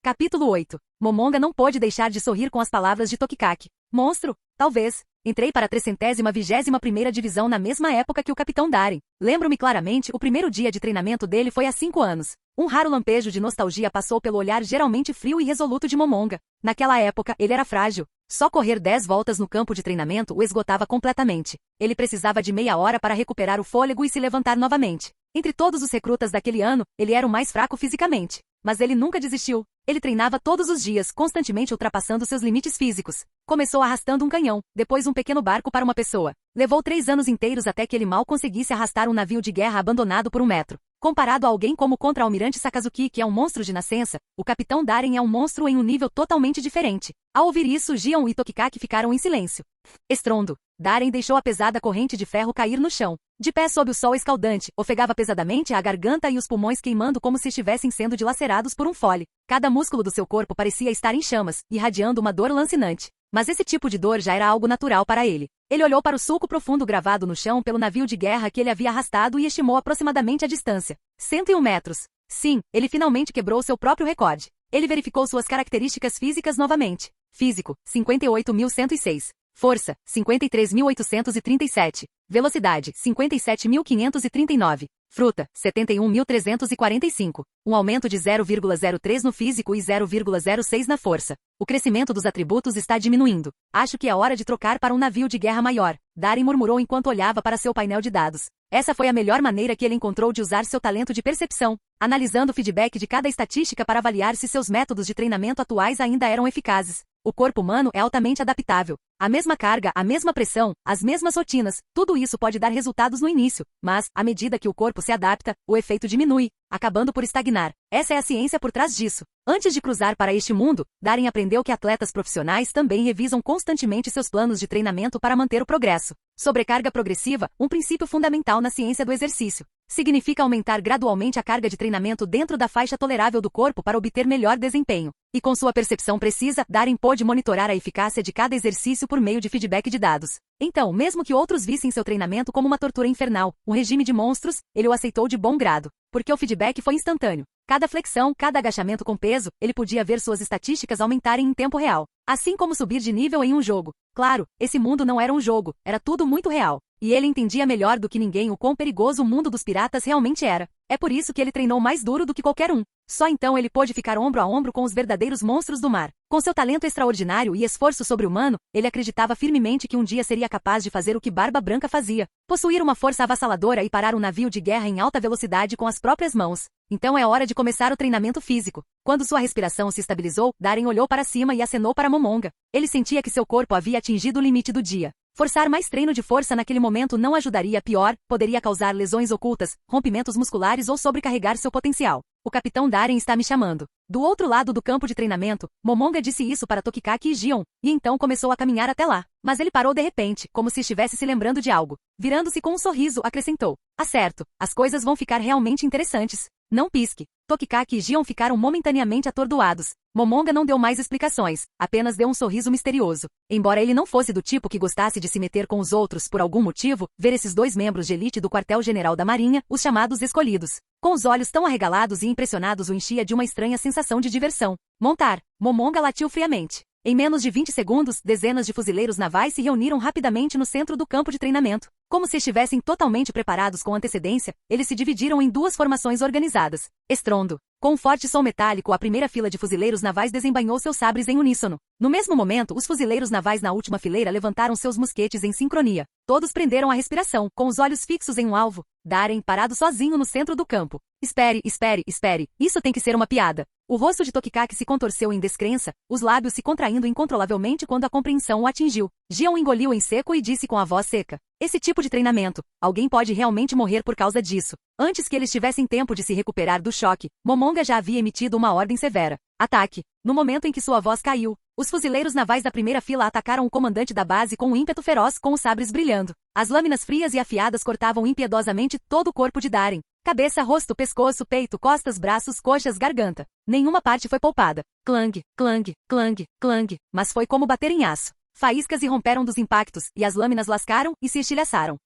Capítulo 8. Momonga não pôde deixar de sorrir com as palavras de Tokikaki. Monstro? Talvez. Entrei para a 321ª Divisão na mesma época que o Capitão Darren. Lembro-me claramente, o primeiro dia de treinamento dele foi há 5 anos. Um raro lampejo de nostalgia passou pelo olhar geralmente frio e resoluto de Momonga. Naquela época, ele era frágil. Só correr 10 voltas no campo de treinamento o esgotava completamente. Ele precisava de meia hora para recuperar o fôlego e se levantar novamente. Entre todos os recrutas daquele ano, ele era o mais fraco fisicamente. Mas ele nunca desistiu. Ele treinava todos os dias, constantemente ultrapassando seus limites físicos. Começou arrastando um canhão, depois um pequeno barco para uma pessoa. Levou 3 anos inteiros até que ele mal conseguisse arrastar um navio de guerra abandonado por 1 metro. Comparado a alguém como o contra-almirante Sakazuki, que é um monstro de nascença, o Capitão Darren é um monstro em um nível totalmente diferente. Ao ouvir isso, Gion e Tokikaki ficaram em silêncio. Estrondo. Darren deixou a pesada corrente de ferro cair no chão. De pé sob o sol escaldante, ofegava pesadamente a garganta e os pulmões queimando como se estivessem sendo dilacerados por um fole. Cada músculo do seu corpo parecia estar em chamas, irradiando uma dor lancinante. Mas esse tipo de dor já era algo natural para ele. Ele olhou para o sulco profundo gravado no chão pelo navio de guerra que ele havia arrastado e estimou aproximadamente a distância. 101 metros. Sim, ele finalmente quebrou seu próprio recorde. Ele verificou suas características físicas novamente. Físico, 58.106. Força, 53.837. Velocidade, 57.539. Fruta, 71.345. Um aumento de 0,03 no físico e 0,06 na força. O crescimento dos atributos está diminuindo. Acho que é hora de trocar para um navio de guerra maior. Darren murmurou enquanto olhava para seu painel de dados. Essa foi a melhor maneira que ele encontrou de usar seu talento de percepção, analisando o feedback de cada estatística para avaliar se seus métodos de treinamento atuais ainda eram eficazes. O corpo humano é altamente adaptável. A mesma carga, a mesma pressão, as mesmas rotinas, tudo isso pode dar resultados no início, mas, à medida que o corpo se adapta, o efeito diminui, acabando por estagnar. Essa é a ciência por trás disso. Antes de cruzar para este mundo, Darren aprendeu que atletas profissionais também revisam constantemente seus planos de treinamento para manter o progresso. Sobrecarga progressiva, um princípio fundamental na ciência do exercício. Significa aumentar gradualmente a carga de treinamento dentro da faixa tolerável do corpo para obter melhor desempenho. E com sua percepção precisa, Darren pôde monitorar a eficácia de cada exercício por meio de feedback de dados. Então, mesmo que outros vissem seu treinamento como uma tortura infernal, um regime de monstros, ele o aceitou de bom grado, porque o feedback foi instantâneo. Cada flexão, cada agachamento com peso, ele podia ver suas estatísticas aumentarem em tempo real. Assim como subir de nível em um jogo. Claro, esse mundo não era um jogo, era tudo muito real. E ele entendia melhor do que ninguém o quão perigoso o mundo dos piratas realmente era. É por isso que ele treinou mais duro do que qualquer um. Só então ele pôde ficar ombro a ombro com os verdadeiros monstros do mar. Com seu talento extraordinário e esforço sobre-humano, ele acreditava firmemente que um dia seria capaz de fazer o que Barba Branca fazia. Possuir uma força avassaladora e parar um navio de guerra em alta velocidade com as próprias mãos. Então é hora de começar o treinamento físico. Quando sua respiração se estabilizou, Darren olhou para cima e acenou para Momonga. Ele sentia que seu corpo havia atingido o limite do dia. Forçar mais treino de força naquele momento não ajudaria, pior, poderia causar lesões ocultas, rompimentos musculares ou sobrecarregar seu potencial. O Capitão Darren está me chamando. Do outro lado do campo de treinamento, Momonga disse isso para Tokikaki e Gion, e então começou a caminhar até lá. Mas ele parou de repente, como se estivesse se lembrando de algo. Virando-se com um sorriso, acrescentou. Certo, as coisas vão ficar realmente interessantes. Não pisque. Tokikaki e Gion ficaram momentaneamente atordoados. Momonga não deu mais explicações, apenas deu um sorriso misterioso. Embora ele não fosse do tipo que gostasse de se meter com os outros por algum motivo, ver esses 2 membros de elite do quartel-general da Marinha, os chamados escolhidos, com os olhos tão arregalados e impressionados o enchia de uma estranha sensação de diversão. Montar. Momonga latiu friamente. Em menos de 20 segundos, dezenas de fuzileiros navais se reuniram rapidamente no centro do campo de treinamento. Como se estivessem totalmente preparados com antecedência, eles se dividiram em 2 formações organizadas. Estrondo. Com um forte som metálico, a primeira fila de fuzileiros navais desembainhou seus sabres em uníssono. No mesmo momento, os fuzileiros navais na última fileira levantaram seus mosquetes em sincronia. Todos prenderam a respiração, com os olhos fixos em um alvo. Darren, parado sozinho no centro do campo. Espere, espere, espere. Isso tem que ser uma piada. O rosto de Tokikaki se contorceu em descrença, os lábios se contraindo incontrolavelmente quando a compreensão o atingiu. Gion engoliu em seco e disse com a voz seca. Esse tipo de treinamento, alguém pode realmente morrer por causa disso. Antes que eles tivessem tempo de se recuperar do choque, Momonga já havia emitido uma ordem severa. Ataque. No momento em que sua voz caiu, os fuzileiros navais da primeira fila atacaram o comandante da base com um ímpeto feroz, com os sabres brilhando. As lâminas frias e afiadas cortavam impiedosamente todo o corpo de Darren. Cabeça, rosto, pescoço, peito, costas, braços, coxas, garganta. Nenhuma parte foi poupada. Clang, clang, clang, clang, mas foi como bater em aço. Faíscas irromperam dos impactos, e as lâminas lascaram e se estilhaçaram.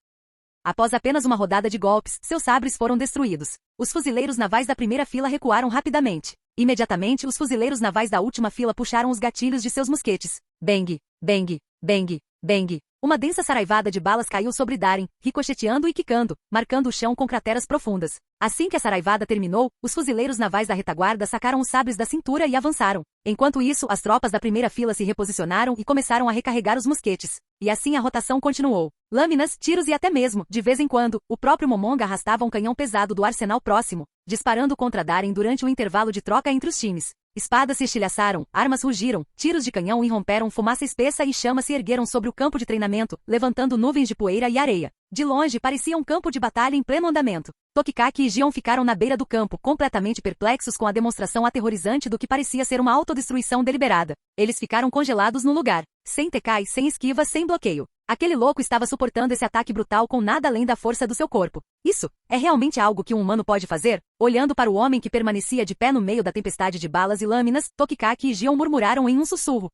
Após apenas uma rodada de golpes, seus sabres foram destruídos. Os fuzileiros navais da primeira fila recuaram rapidamente. Imediatamente, os fuzileiros navais da última fila puxaram os gatilhos de seus mosquetes. Bang, bang, bang, Bang! Uma densa saraivada de balas caiu sobre Darren, ricocheteando e quicando, marcando o chão com crateras profundas. Assim que a saraivada terminou, os fuzileiros navais da retaguarda sacaram os sabres da cintura e avançaram. Enquanto isso, as tropas da primeira fila se reposicionaram e começaram a recarregar os mosquetes. E assim a rotação continuou. Lâminas, tiros e até mesmo, de vez em quando, o próprio Momonga arrastava um canhão pesado do arsenal próximo, disparando contra Darren durante o intervalo de troca entre os times. Espadas se estilhaçaram, armas rugiram, tiros de canhão irromperam, fumaça espessa e chamas se ergueram sobre o campo de treinamento, levantando nuvens de poeira e areia. De longe parecia um campo de batalha em pleno andamento. Tokikaki e Gion ficaram na beira do campo, completamente perplexos com a demonstração aterrorizante do que parecia ser uma autodestruição deliberada. Eles ficaram congelados no lugar, sem Tekai, sem esquiva, sem bloqueio. Aquele louco estava suportando esse ataque brutal com nada além da força do seu corpo. Isso é realmente algo que um humano pode fazer? Olhando para o homem que permanecia de pé no meio da tempestade de balas e lâminas, Tokikaki e Gion murmuraram em um sussurro.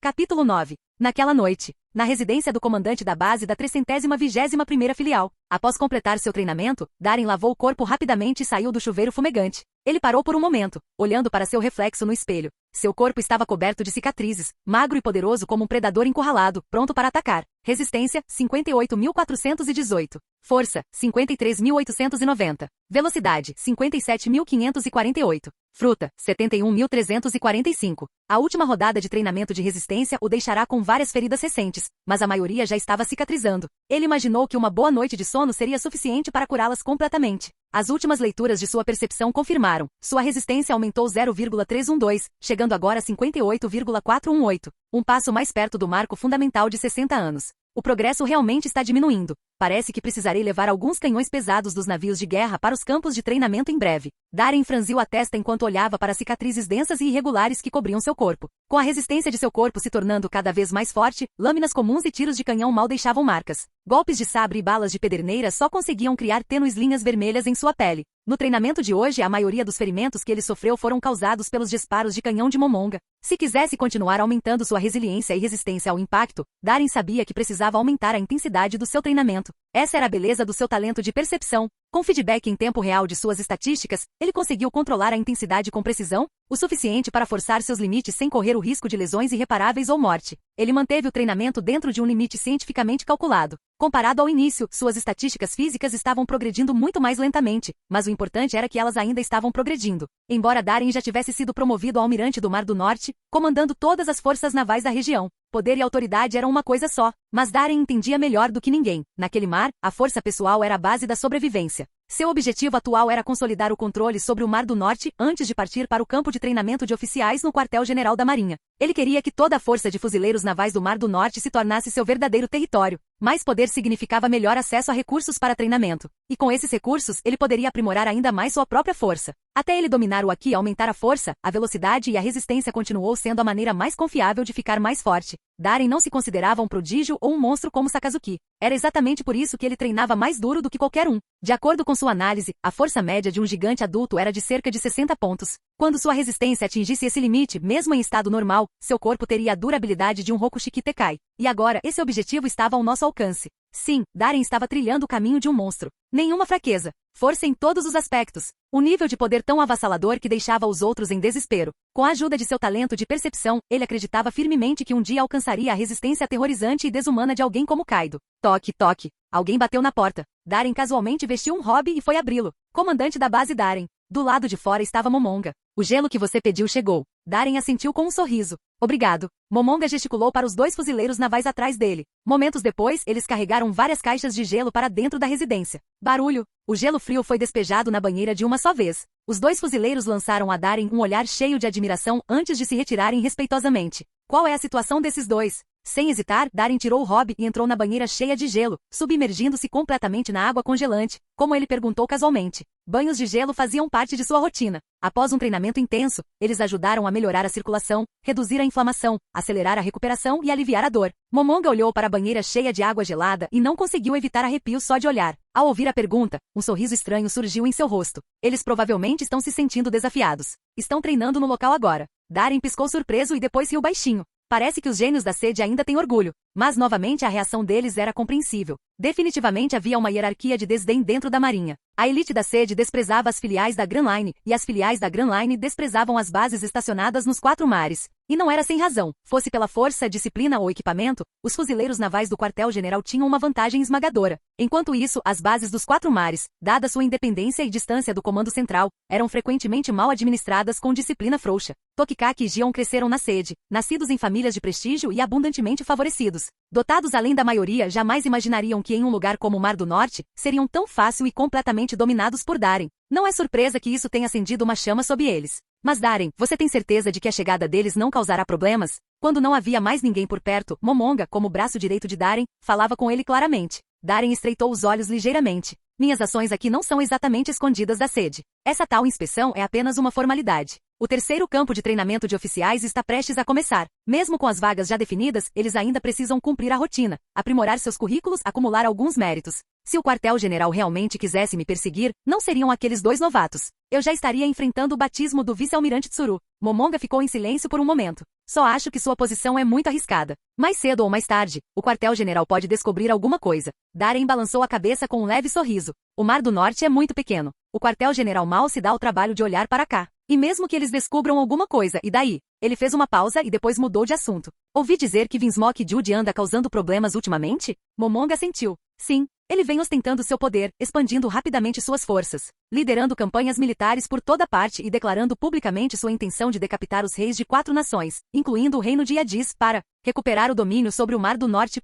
Capítulo 9. Naquela noite, na residência do comandante da base da 321ª Filial, após completar seu treinamento, Darren lavou o corpo rapidamente e saiu do chuveiro fumegante. Ele parou por um momento, olhando para seu reflexo no espelho. Seu corpo estava coberto de cicatrizes, magro e poderoso como um predador encurralado, pronto para atacar. Resistência, 58.418. Força, 53.890. Velocidade, 57.548. Fruta, 71.345. A última rodada de treinamento de resistência o deixará com várias feridas recentes, mas a maioria já estava cicatrizando. Ele imaginou que uma boa noite de sono seria suficiente para curá-las completamente. As últimas leituras de sua percepção confirmaram. Sua resistência aumentou 0,312, chegando agora a 58,418. Um passo mais perto do marco fundamental de 60 anos. O progresso realmente está diminuindo. Parece que precisarei levar alguns canhões pesados dos navios de guerra para os campos de treinamento em breve. Darren franziu a testa enquanto olhava para as cicatrizes densas e irregulares que cobriam seu corpo. Com a resistência de seu corpo se tornando cada vez mais forte, lâminas comuns e tiros de canhão mal deixavam marcas. Golpes de sabre e balas de pederneira só conseguiam criar tênues linhas vermelhas em sua pele. No treinamento de hoje, a maioria dos ferimentos que ele sofreu foram causados pelos disparos de canhão de Momonga. Se quisesse continuar aumentando sua resiliência e resistência ao impacto, Darren sabia que precisava aumentar a intensidade do seu treinamento. Essa era a beleza do seu talento de percepção. Com feedback em tempo real de suas estatísticas, ele conseguiu controlar a intensidade com precisão, o suficiente para forçar seus limites sem correr o risco de lesões irreparáveis ou morte. Ele manteve o treinamento dentro de um limite cientificamente calculado. Comparado ao início, suas estatísticas físicas estavam progredindo muito mais lentamente, mas o importante era que elas ainda estavam progredindo. Embora Darren já tivesse sido promovido a almirante do Mar do Norte, comandando todas as forças navais da região, poder e autoridade eram uma coisa só, mas Darren entendia melhor do que ninguém. Naquele mar, a força pessoal era a base da sobrevivência. Seu objetivo atual era consolidar o controle sobre o Mar do Norte antes de partir para o campo de treinamento de oficiais no quartel-general da Marinha. Ele queria que toda a força de fuzileiros navais do Mar do Norte se tornasse seu verdadeiro território. Mais poder significava melhor acesso a recursos para treinamento. E com esses recursos, ele poderia aprimorar ainda mais sua própria força. Até ele dominar o Aqui e aumentar a força, a velocidade e a resistência continuou sendo a maneira mais confiável de ficar mais forte. Darren não se considerava um prodígio ou um monstro como Sakazuki. Era exatamente por isso que ele treinava mais duro do que qualquer um. De acordo com sua análise, a força média de um gigante adulto era de cerca de 60 pontos. Quando sua resistência atingisse esse limite, mesmo em estado normal, seu corpo teria a durabilidade de um Rokushiki Tekai. E agora, esse objetivo estava ao nosso alcance. Sim, Darren estava trilhando o caminho de um monstro. Nenhuma fraqueza. Força em todos os aspectos. Um nível de poder tão avassalador que deixava os outros em desespero. Com a ajuda de seu talento de percepção, ele acreditava firmemente que um dia alcançaria a resistência aterrorizante e desumana de alguém como Kaido. Toque, toque. Alguém bateu na porta. Darren casualmente vestiu um hobby e foi abri-lo. Comandante da base Darren. Do lado de fora estava Momonga. O gelo que você pediu chegou. Darren assentiu com um sorriso. Obrigado. Momonga gesticulou para os dois fuzileiros navais atrás dele. Momentos depois, eles carregaram várias caixas de gelo para dentro da residência. Barulho. O gelo frio foi despejado na banheira de uma só vez. Os dois fuzileiros lançaram a Darren um olhar cheio de admiração antes de se retirarem respeitosamente. Qual é a situação desses dois? Sem hesitar, Darren tirou o hobby e entrou na banheira cheia de gelo, submergindo-se completamente na água congelante, como ele perguntou casualmente. Banhos de gelo faziam parte de sua rotina. Após um treinamento intenso, eles ajudaram a melhorar a circulação, reduzir a inflamação, acelerar a recuperação e aliviar a dor. Momonga olhou para a banheira cheia de água gelada e não conseguiu evitar arrepios só de olhar. Ao ouvir a pergunta, um sorriso estranho surgiu em seu rosto. Eles provavelmente estão se sentindo desafiados. Estão treinando no local agora. Darren piscou surpreso e depois riu baixinho. Parece que os gênios da sede ainda têm orgulho, mas novamente a reação deles era compreensível. Definitivamente havia uma hierarquia de desdém dentro da Marinha. A elite da sede desprezava as filiais da Grand Line, e as filiais da Grand Line desprezavam as bases estacionadas nos 4 mares. E não era sem razão. Fosse pela força, disciplina ou equipamento, os fuzileiros navais do quartel-general tinham uma vantagem esmagadora. Enquanto isso, as bases dos quatro mares, dada sua independência e distância do comando central, eram frequentemente mal administradas com disciplina frouxa. Tokikaki e Gion cresceram na sede, nascidos em famílias de prestígio e abundantemente favorecidos. Dotados além da maioria, jamais imaginariam que em um lugar como o Mar do Norte, seriam tão fácil e completamente dominados por Darren. Não é surpresa que isso tenha acendido uma chama sob eles. Mas Darren, você tem certeza de que a chegada deles não causará problemas? Quando não havia mais ninguém por perto, Momonga, como braço direito de Darren, falava com ele claramente. Darren estreitou os olhos ligeiramente. Minhas ações aqui não são exatamente escondidas da sede. Essa tal inspeção é apenas uma formalidade. O terceiro campo de treinamento de oficiais está prestes a começar. Mesmo com as vagas já definidas, eles ainda precisam cumprir a rotina, aprimorar seus currículos, acumular alguns méritos. Se o quartel-general realmente quisesse me perseguir, não seriam aqueles dois novatos. Eu já estaria enfrentando o batismo do vice-almirante Tsuru. Momonga ficou em silêncio por um momento. Só acho que sua posição é muito arriscada. Mais cedo ou mais tarde, o quartel-general pode descobrir alguma coisa. Darren balançou a cabeça com um leve sorriso. O Mar do Norte é muito pequeno. O quartel-general mal se dá o trabalho de olhar para cá. E mesmo que eles descubram alguma coisa, e daí? Ele fez uma pausa e depois mudou de assunto. Ouvi dizer que Vinsmoke Jude anda causando problemas ultimamente? Momonga sentiu. Sim. Ele vem ostentando seu poder, expandindo rapidamente suas forças, liderando campanhas militares por toda parte e declarando publicamente sua intenção de decapitar os reis de 4 nações, incluindo o reino de Yadis, para recuperar o domínio sobre o Mar do Norte.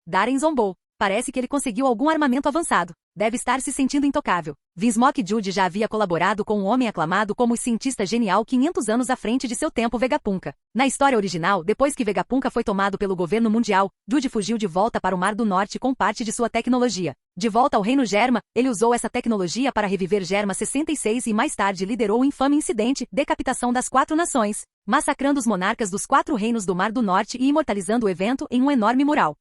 Darren zombou. Parece que ele conseguiu algum armamento avançado. Deve estar se sentindo intocável. Vinsmoke Jude já havia colaborado com um homem aclamado como o cientista genial 500 anos à frente de seu tempo, Vegapunk. Na história original, depois que Vegapunk foi tomado pelo governo mundial, Jude fugiu de volta para o Mar do Norte com parte de sua tecnologia. De volta ao reino Germa, ele usou essa tecnologia para reviver Germa 66 e mais tarde liderou o infame incidente, decapitação das 4 nações, massacrando os monarcas dos 4 reinos do Mar do Norte e imortalizando o evento em um enorme mural.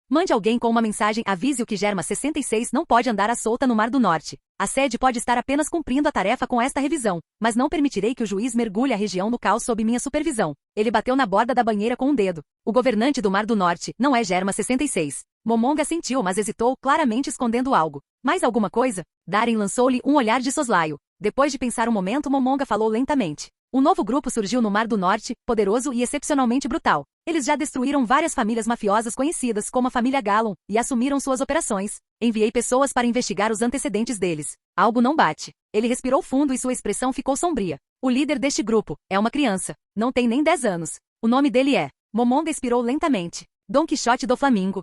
Mande alguém com uma mensagem, avise-o que Germa 66 não pode andar à solta no Mar do Norte. A sede pode estar apenas cumprindo a tarefa com esta revisão, mas não permitirei que o juiz mergulhe a região no caos sob minha supervisão. Ele bateu na borda da banheira com um dedo. O governante do Mar do Norte não é Germa 66. Momonga sentiu, mas hesitou, claramente escondendo algo. Mais alguma coisa? Darren lançou-lhe um olhar de soslaio. Depois de pensar um momento, Momonga falou lentamente. Um novo grupo surgiu no Mar do Norte, poderoso e excepcionalmente brutal. Eles já destruíram várias famílias mafiosas conhecidas como a família Gallon e assumiram suas operações. Enviei pessoas para investigar os antecedentes deles. Algo não bate. Ele respirou fundo e sua expressão ficou sombria. O líder deste grupo é uma criança. Não tem nem 10 anos. O nome dele é... Momonga expirou lentamente. Dom Quixote do Flamingo.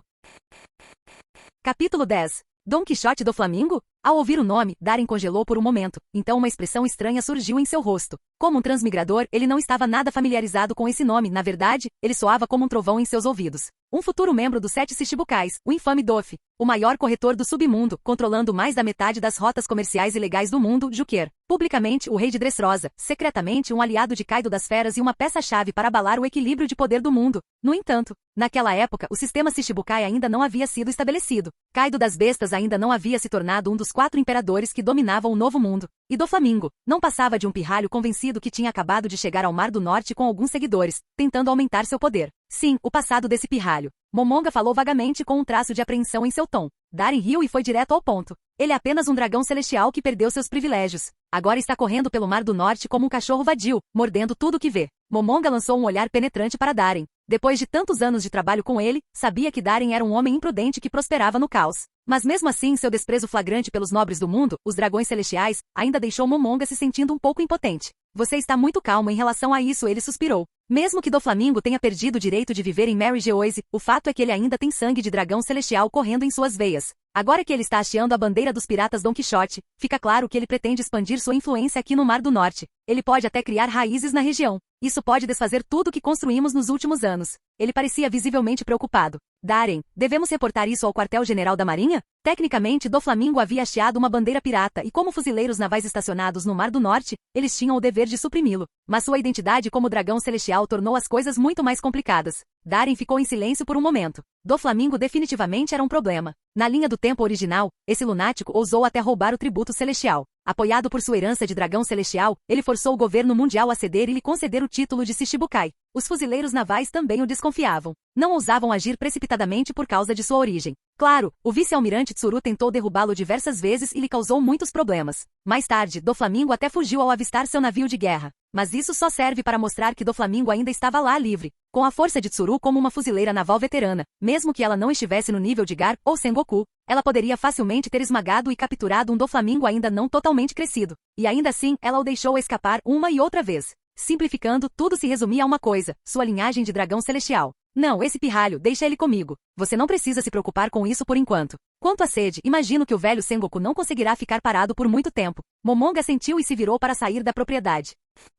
Capítulo 10. Dom Quixote do Flamingo? Ao ouvir o nome, Darren congelou por um momento, então uma expressão estranha surgiu em seu rosto. Como um transmigrador, ele não estava nada familiarizado com esse nome, na verdade, ele soava como um trovão em seus ouvidos. Um futuro membro dos 7 Shichibukais, o infame Doff, o maior corretor do submundo, controlando mais da metade das rotas comerciais ilegais do mundo, Juquer. Publicamente, o rei de Dressrosa, secretamente um aliado de Kaido das Feras e uma peça-chave para abalar o equilíbrio de poder do mundo. No entanto, naquela época, o sistema Shichibukai ainda não havia sido estabelecido. Kaido das Bestas ainda não havia se tornado um dos 4 imperadores que dominavam o Novo Mundo. E do Flamingo, não passava de um pirralho convencido que tinha acabado de chegar ao Mar do Norte com alguns seguidores, tentando aumentar seu poder. Sim, o passado desse pirralho. Momonga falou vagamente com um traço de apreensão em seu tom. Darren riu e foi direto ao ponto. Ele é apenas um dragão celestial que perdeu seus privilégios. Agora está correndo pelo Mar do Norte como um cachorro vadio, mordendo tudo o que vê. Momonga lançou um olhar penetrante para Darren. Depois de tantos anos de trabalho com ele, sabia que Darren era um homem imprudente que prosperava no caos. Mas mesmo assim, seu desprezo flagrante pelos nobres do mundo, os dragões celestiais, ainda deixou Momonga se sentindo um pouco impotente. Você está muito calmo em relação a isso, ele suspirou. Mesmo que Doflamingo tenha perdido o direito de viver em Mary Geoise, o fato é que ele ainda tem sangue de dragão celestial correndo em suas veias. Agora que ele está hasteando a bandeira dos piratas Don Quixote, fica claro que ele pretende expandir sua influência aqui no Mar do Norte. Ele pode até criar raízes na região. Isso pode desfazer tudo o que construímos nos últimos anos. Ele parecia visivelmente preocupado. Darren, devemos reportar isso ao quartel-general da Marinha? Tecnicamente, Doflamingo havia hasteado uma bandeira pirata e como fuzileiros navais estacionados no Mar do Norte, eles tinham o dever de suprimi-lo. Mas sua identidade como dragão celestial tornou as coisas muito mais complicadas. Darren ficou em silêncio por um momento. Doflamingo definitivamente era um problema. Na linha do tempo original, esse lunático ousou até roubar o tributo celestial. Apoiado por sua herança de dragão celestial, ele forçou o governo mundial a ceder e lhe conceder o título de Shichibukai. Os fuzileiros navais também o desconfiavam. Não ousavam agir precipitadamente por causa de sua origem. Claro, o vice-almirante Tsuru tentou derrubá-lo diversas vezes e lhe causou muitos problemas. Mais tarde, Doflamingo até fugiu ao avistar seu navio de guerra. mas isso só serve para mostrar que Doflamingo ainda estava lá livre, com a força de Tsuru como uma fuzileira naval veterana. Mesmo que ela não estivesse no nível de Gar ou Sengoku, ela poderia facilmente ter esmagado e capturado um Doflamingo ainda não totalmente crescido. E ainda assim, ela o deixou escapar uma e outra vez. Simplificando, tudo se resumia a uma coisa: sua linhagem de dragão celestial. Não, esse pirralho, deixa ele comigo. Você não precisa se preocupar com isso por enquanto. Quanto à sede, imagino que o velho Sengoku não conseguirá ficar parado por muito tempo. Momonga assentiu e se virou para sair da propriedade.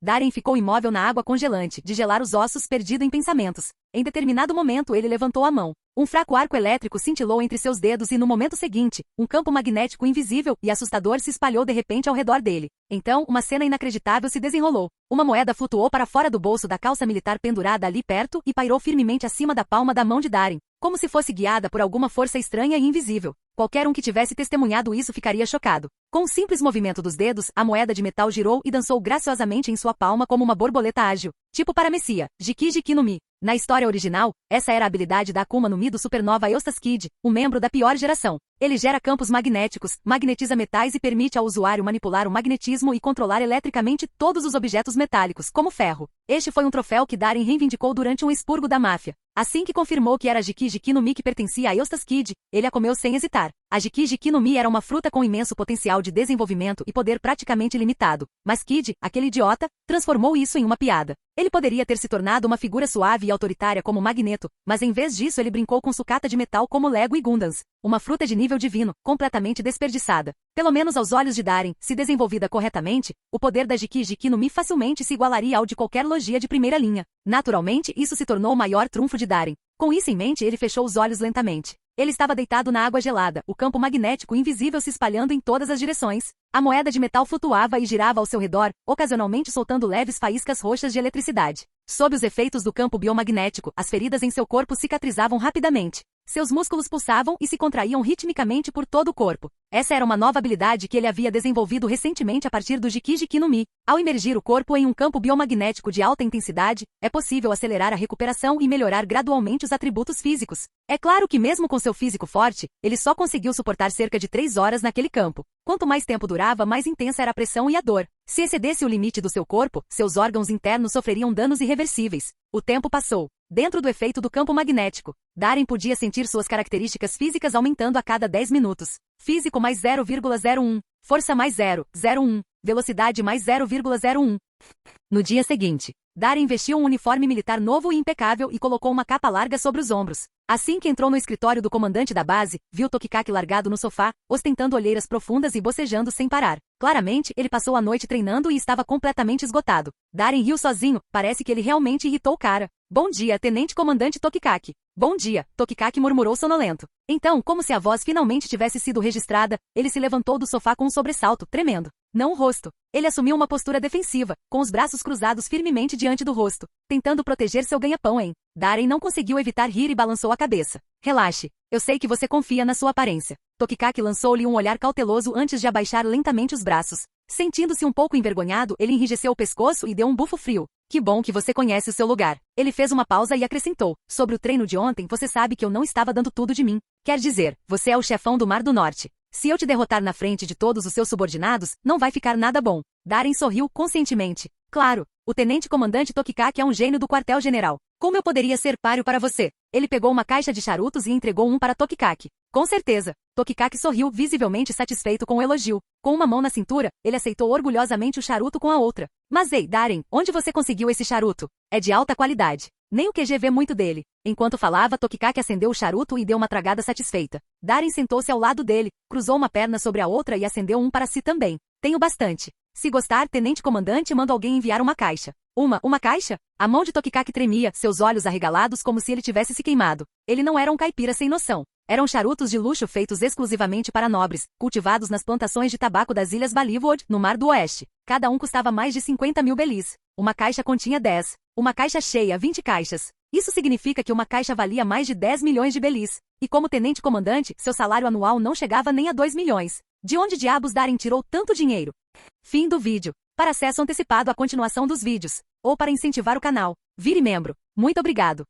Darien ficou imóvel na água congelante, de gelar os ossos, perdido em pensamentos. Em determinado momento ele levantou a mão. Um fraco arco elétrico cintilou entre seus dedos e no momento seguinte, um campo magnético invisível e assustador se espalhou de repente ao redor dele. Então, uma cena inacreditável se desenrolou. Uma moeda flutuou para fora do bolso da calça militar pendurada ali perto e pairou firmemente acima da palma da mão de Darien, como se fosse guiada por alguma força estranha e invisível. Qualquer um que tivesse testemunhado isso ficaria chocado. Com um simples movimento dos dedos, a moeda de metal girou e dançou graciosamente em sua palma como uma borboleta ágil, tipo paramecia, Jiki Jiki no Mi. Na história original, essa era a habilidade da Akuma no Mi do Supernova Eustace Kid, um membro da pior geração. Ele gera campos magnéticos, magnetiza metais e permite ao usuário manipular o magnetismo e controlar eletricamente todos os objetos metálicos, como ferro. Este foi um troféu que Darien reivindicou durante um expurgo da máfia. Assim que confirmou que era Jiki Jiki no Mi que pertencia a Eustace Kid, ele a comeu sem hesitar. A Jiki Jiki no Mi era uma fruta com imenso potencial de desenvolvimento e poder praticamente ilimitado. Mas Kid, aquele idiota, transformou isso em uma piada. Ele poderia ter se tornado uma figura suave e autoritária como Magneto, mas em vez disso ele brincou com sucata de metal como Lego e Gundams. Uma fruta de nível divino, completamente desperdiçada. Pelo menos aos olhos de Darien, se desenvolvida corretamente, o poder da Jiki Jiki no Mi facilmente se igualaria ao de qualquer logia de primeira linha. Naturalmente, isso se tornou o maior trunfo de Darien. Com isso em mente, ele fechou os olhos lentamente. Ele estava deitado na água gelada, o campo magnético invisível se espalhando em todas as direções. A moeda de metal flutuava e girava ao seu redor, ocasionalmente soltando leves faíscas roxas de eletricidade. Sob os efeitos do campo biomagnético, as feridas em seu corpo cicatrizavam rapidamente. Seus músculos pulsavam e se contraíam ritmicamente por todo o corpo. Essa era uma nova habilidade que ele havia desenvolvido recentemente a partir do Jiki Jiki no Mi. Ao imergir o corpo em um campo biomagnético de alta intensidade, é possível acelerar a recuperação e melhorar gradualmente os atributos físicos. É claro que mesmo com seu físico forte, ele só conseguiu suportar cerca de 3 horas naquele campo. Quanto mais tempo durava, mais intensa era a pressão e a dor. Se excedesse o limite do seu corpo, seus órgãos internos sofreriam danos irreversíveis. O tempo passou. Dentro do efeito do campo magnético, Darien podia sentir suas características físicas aumentando a cada 10 minutos. Físico mais 0,01, força mais 0,01, velocidade mais 0,01. No dia seguinte, Darien vestiu um uniforme militar novo e impecável e colocou uma capa larga sobre os ombros. Assim que entrou no escritório do comandante da base, viu Tokikaki largado no sofá, ostentando olheiras profundas e bocejando sem parar. Claramente, ele passou a noite treinando e estava completamente esgotado. Darien riu sozinho, parece que ele realmente irritou o cara. Bom dia, tenente comandante Tokikaki. Bom dia, Tokikaki murmurou sonolento. Então, como se a voz finalmente tivesse sido registrada, ele se levantou do sofá com um sobressalto, tremendo. Não o rosto. Ele assumiu uma postura defensiva, com os braços cruzados firmemente diante do rosto, tentando proteger seu ganha-pão, hein? Darien não conseguiu evitar rir e balançou a cabeça. Relaxe. Eu sei que você confia na sua aparência. Tokikaki lançou-lhe um olhar cauteloso antes de abaixar lentamente os braços. Sentindo-se um pouco envergonhado, ele enrijeceu o pescoço e deu um bufo frio. Que bom que você conhece o seu lugar. Ele fez uma pausa e acrescentou. Sobre o treino de ontem, você sabe que eu não estava dando tudo de mim. Quer dizer, você é o chefão do Mar do Norte. Se eu te derrotar na frente de todos os seus subordinados, não vai ficar nada bom. Darien sorriu conscientemente. Claro, o tenente-comandante Tokikaki é um gênio do quartel-general. Como eu poderia ser páreo para você? Ele pegou uma caixa de charutos e entregou um para Tokikaki. Com certeza. Tokikaki sorriu, visivelmente satisfeito com o elogio. Com uma mão na cintura, ele aceitou orgulhosamente o charuto com a outra. Mas ei, Darien, onde você conseguiu esse charuto? É de alta qualidade. Nem o QG vê muito dele. Enquanto falava, Tokikaki acendeu o charuto e deu uma tragada satisfeita. Darien sentou-se ao lado dele, cruzou uma perna sobre a outra e acendeu um para si também. Tenho bastante. Se gostar, tenente-comandante, manda alguém enviar uma caixa. Uma caixa? A mão de Tokikaki tremia, seus olhos arregalados como se ele tivesse se queimado. Ele não era um caipira sem noção. Eram charutos de luxo feitos exclusivamente para nobres, cultivados nas plantações de tabaco das Ilhas Ballywood, no Mar do Oeste. Cada um custava mais de 50 mil belis. Uma caixa continha 10. Uma caixa cheia, 20 caixas. Isso significa que uma caixa valia mais de 10 milhões de belis. E como tenente-comandante, seu salário anual não chegava nem a 2 milhões. De onde diabos Darien tirou tanto dinheiro? Fim do vídeo. Para acesso antecipado à continuação dos vídeos, ou para incentivar o canal, vire membro. Muito obrigado.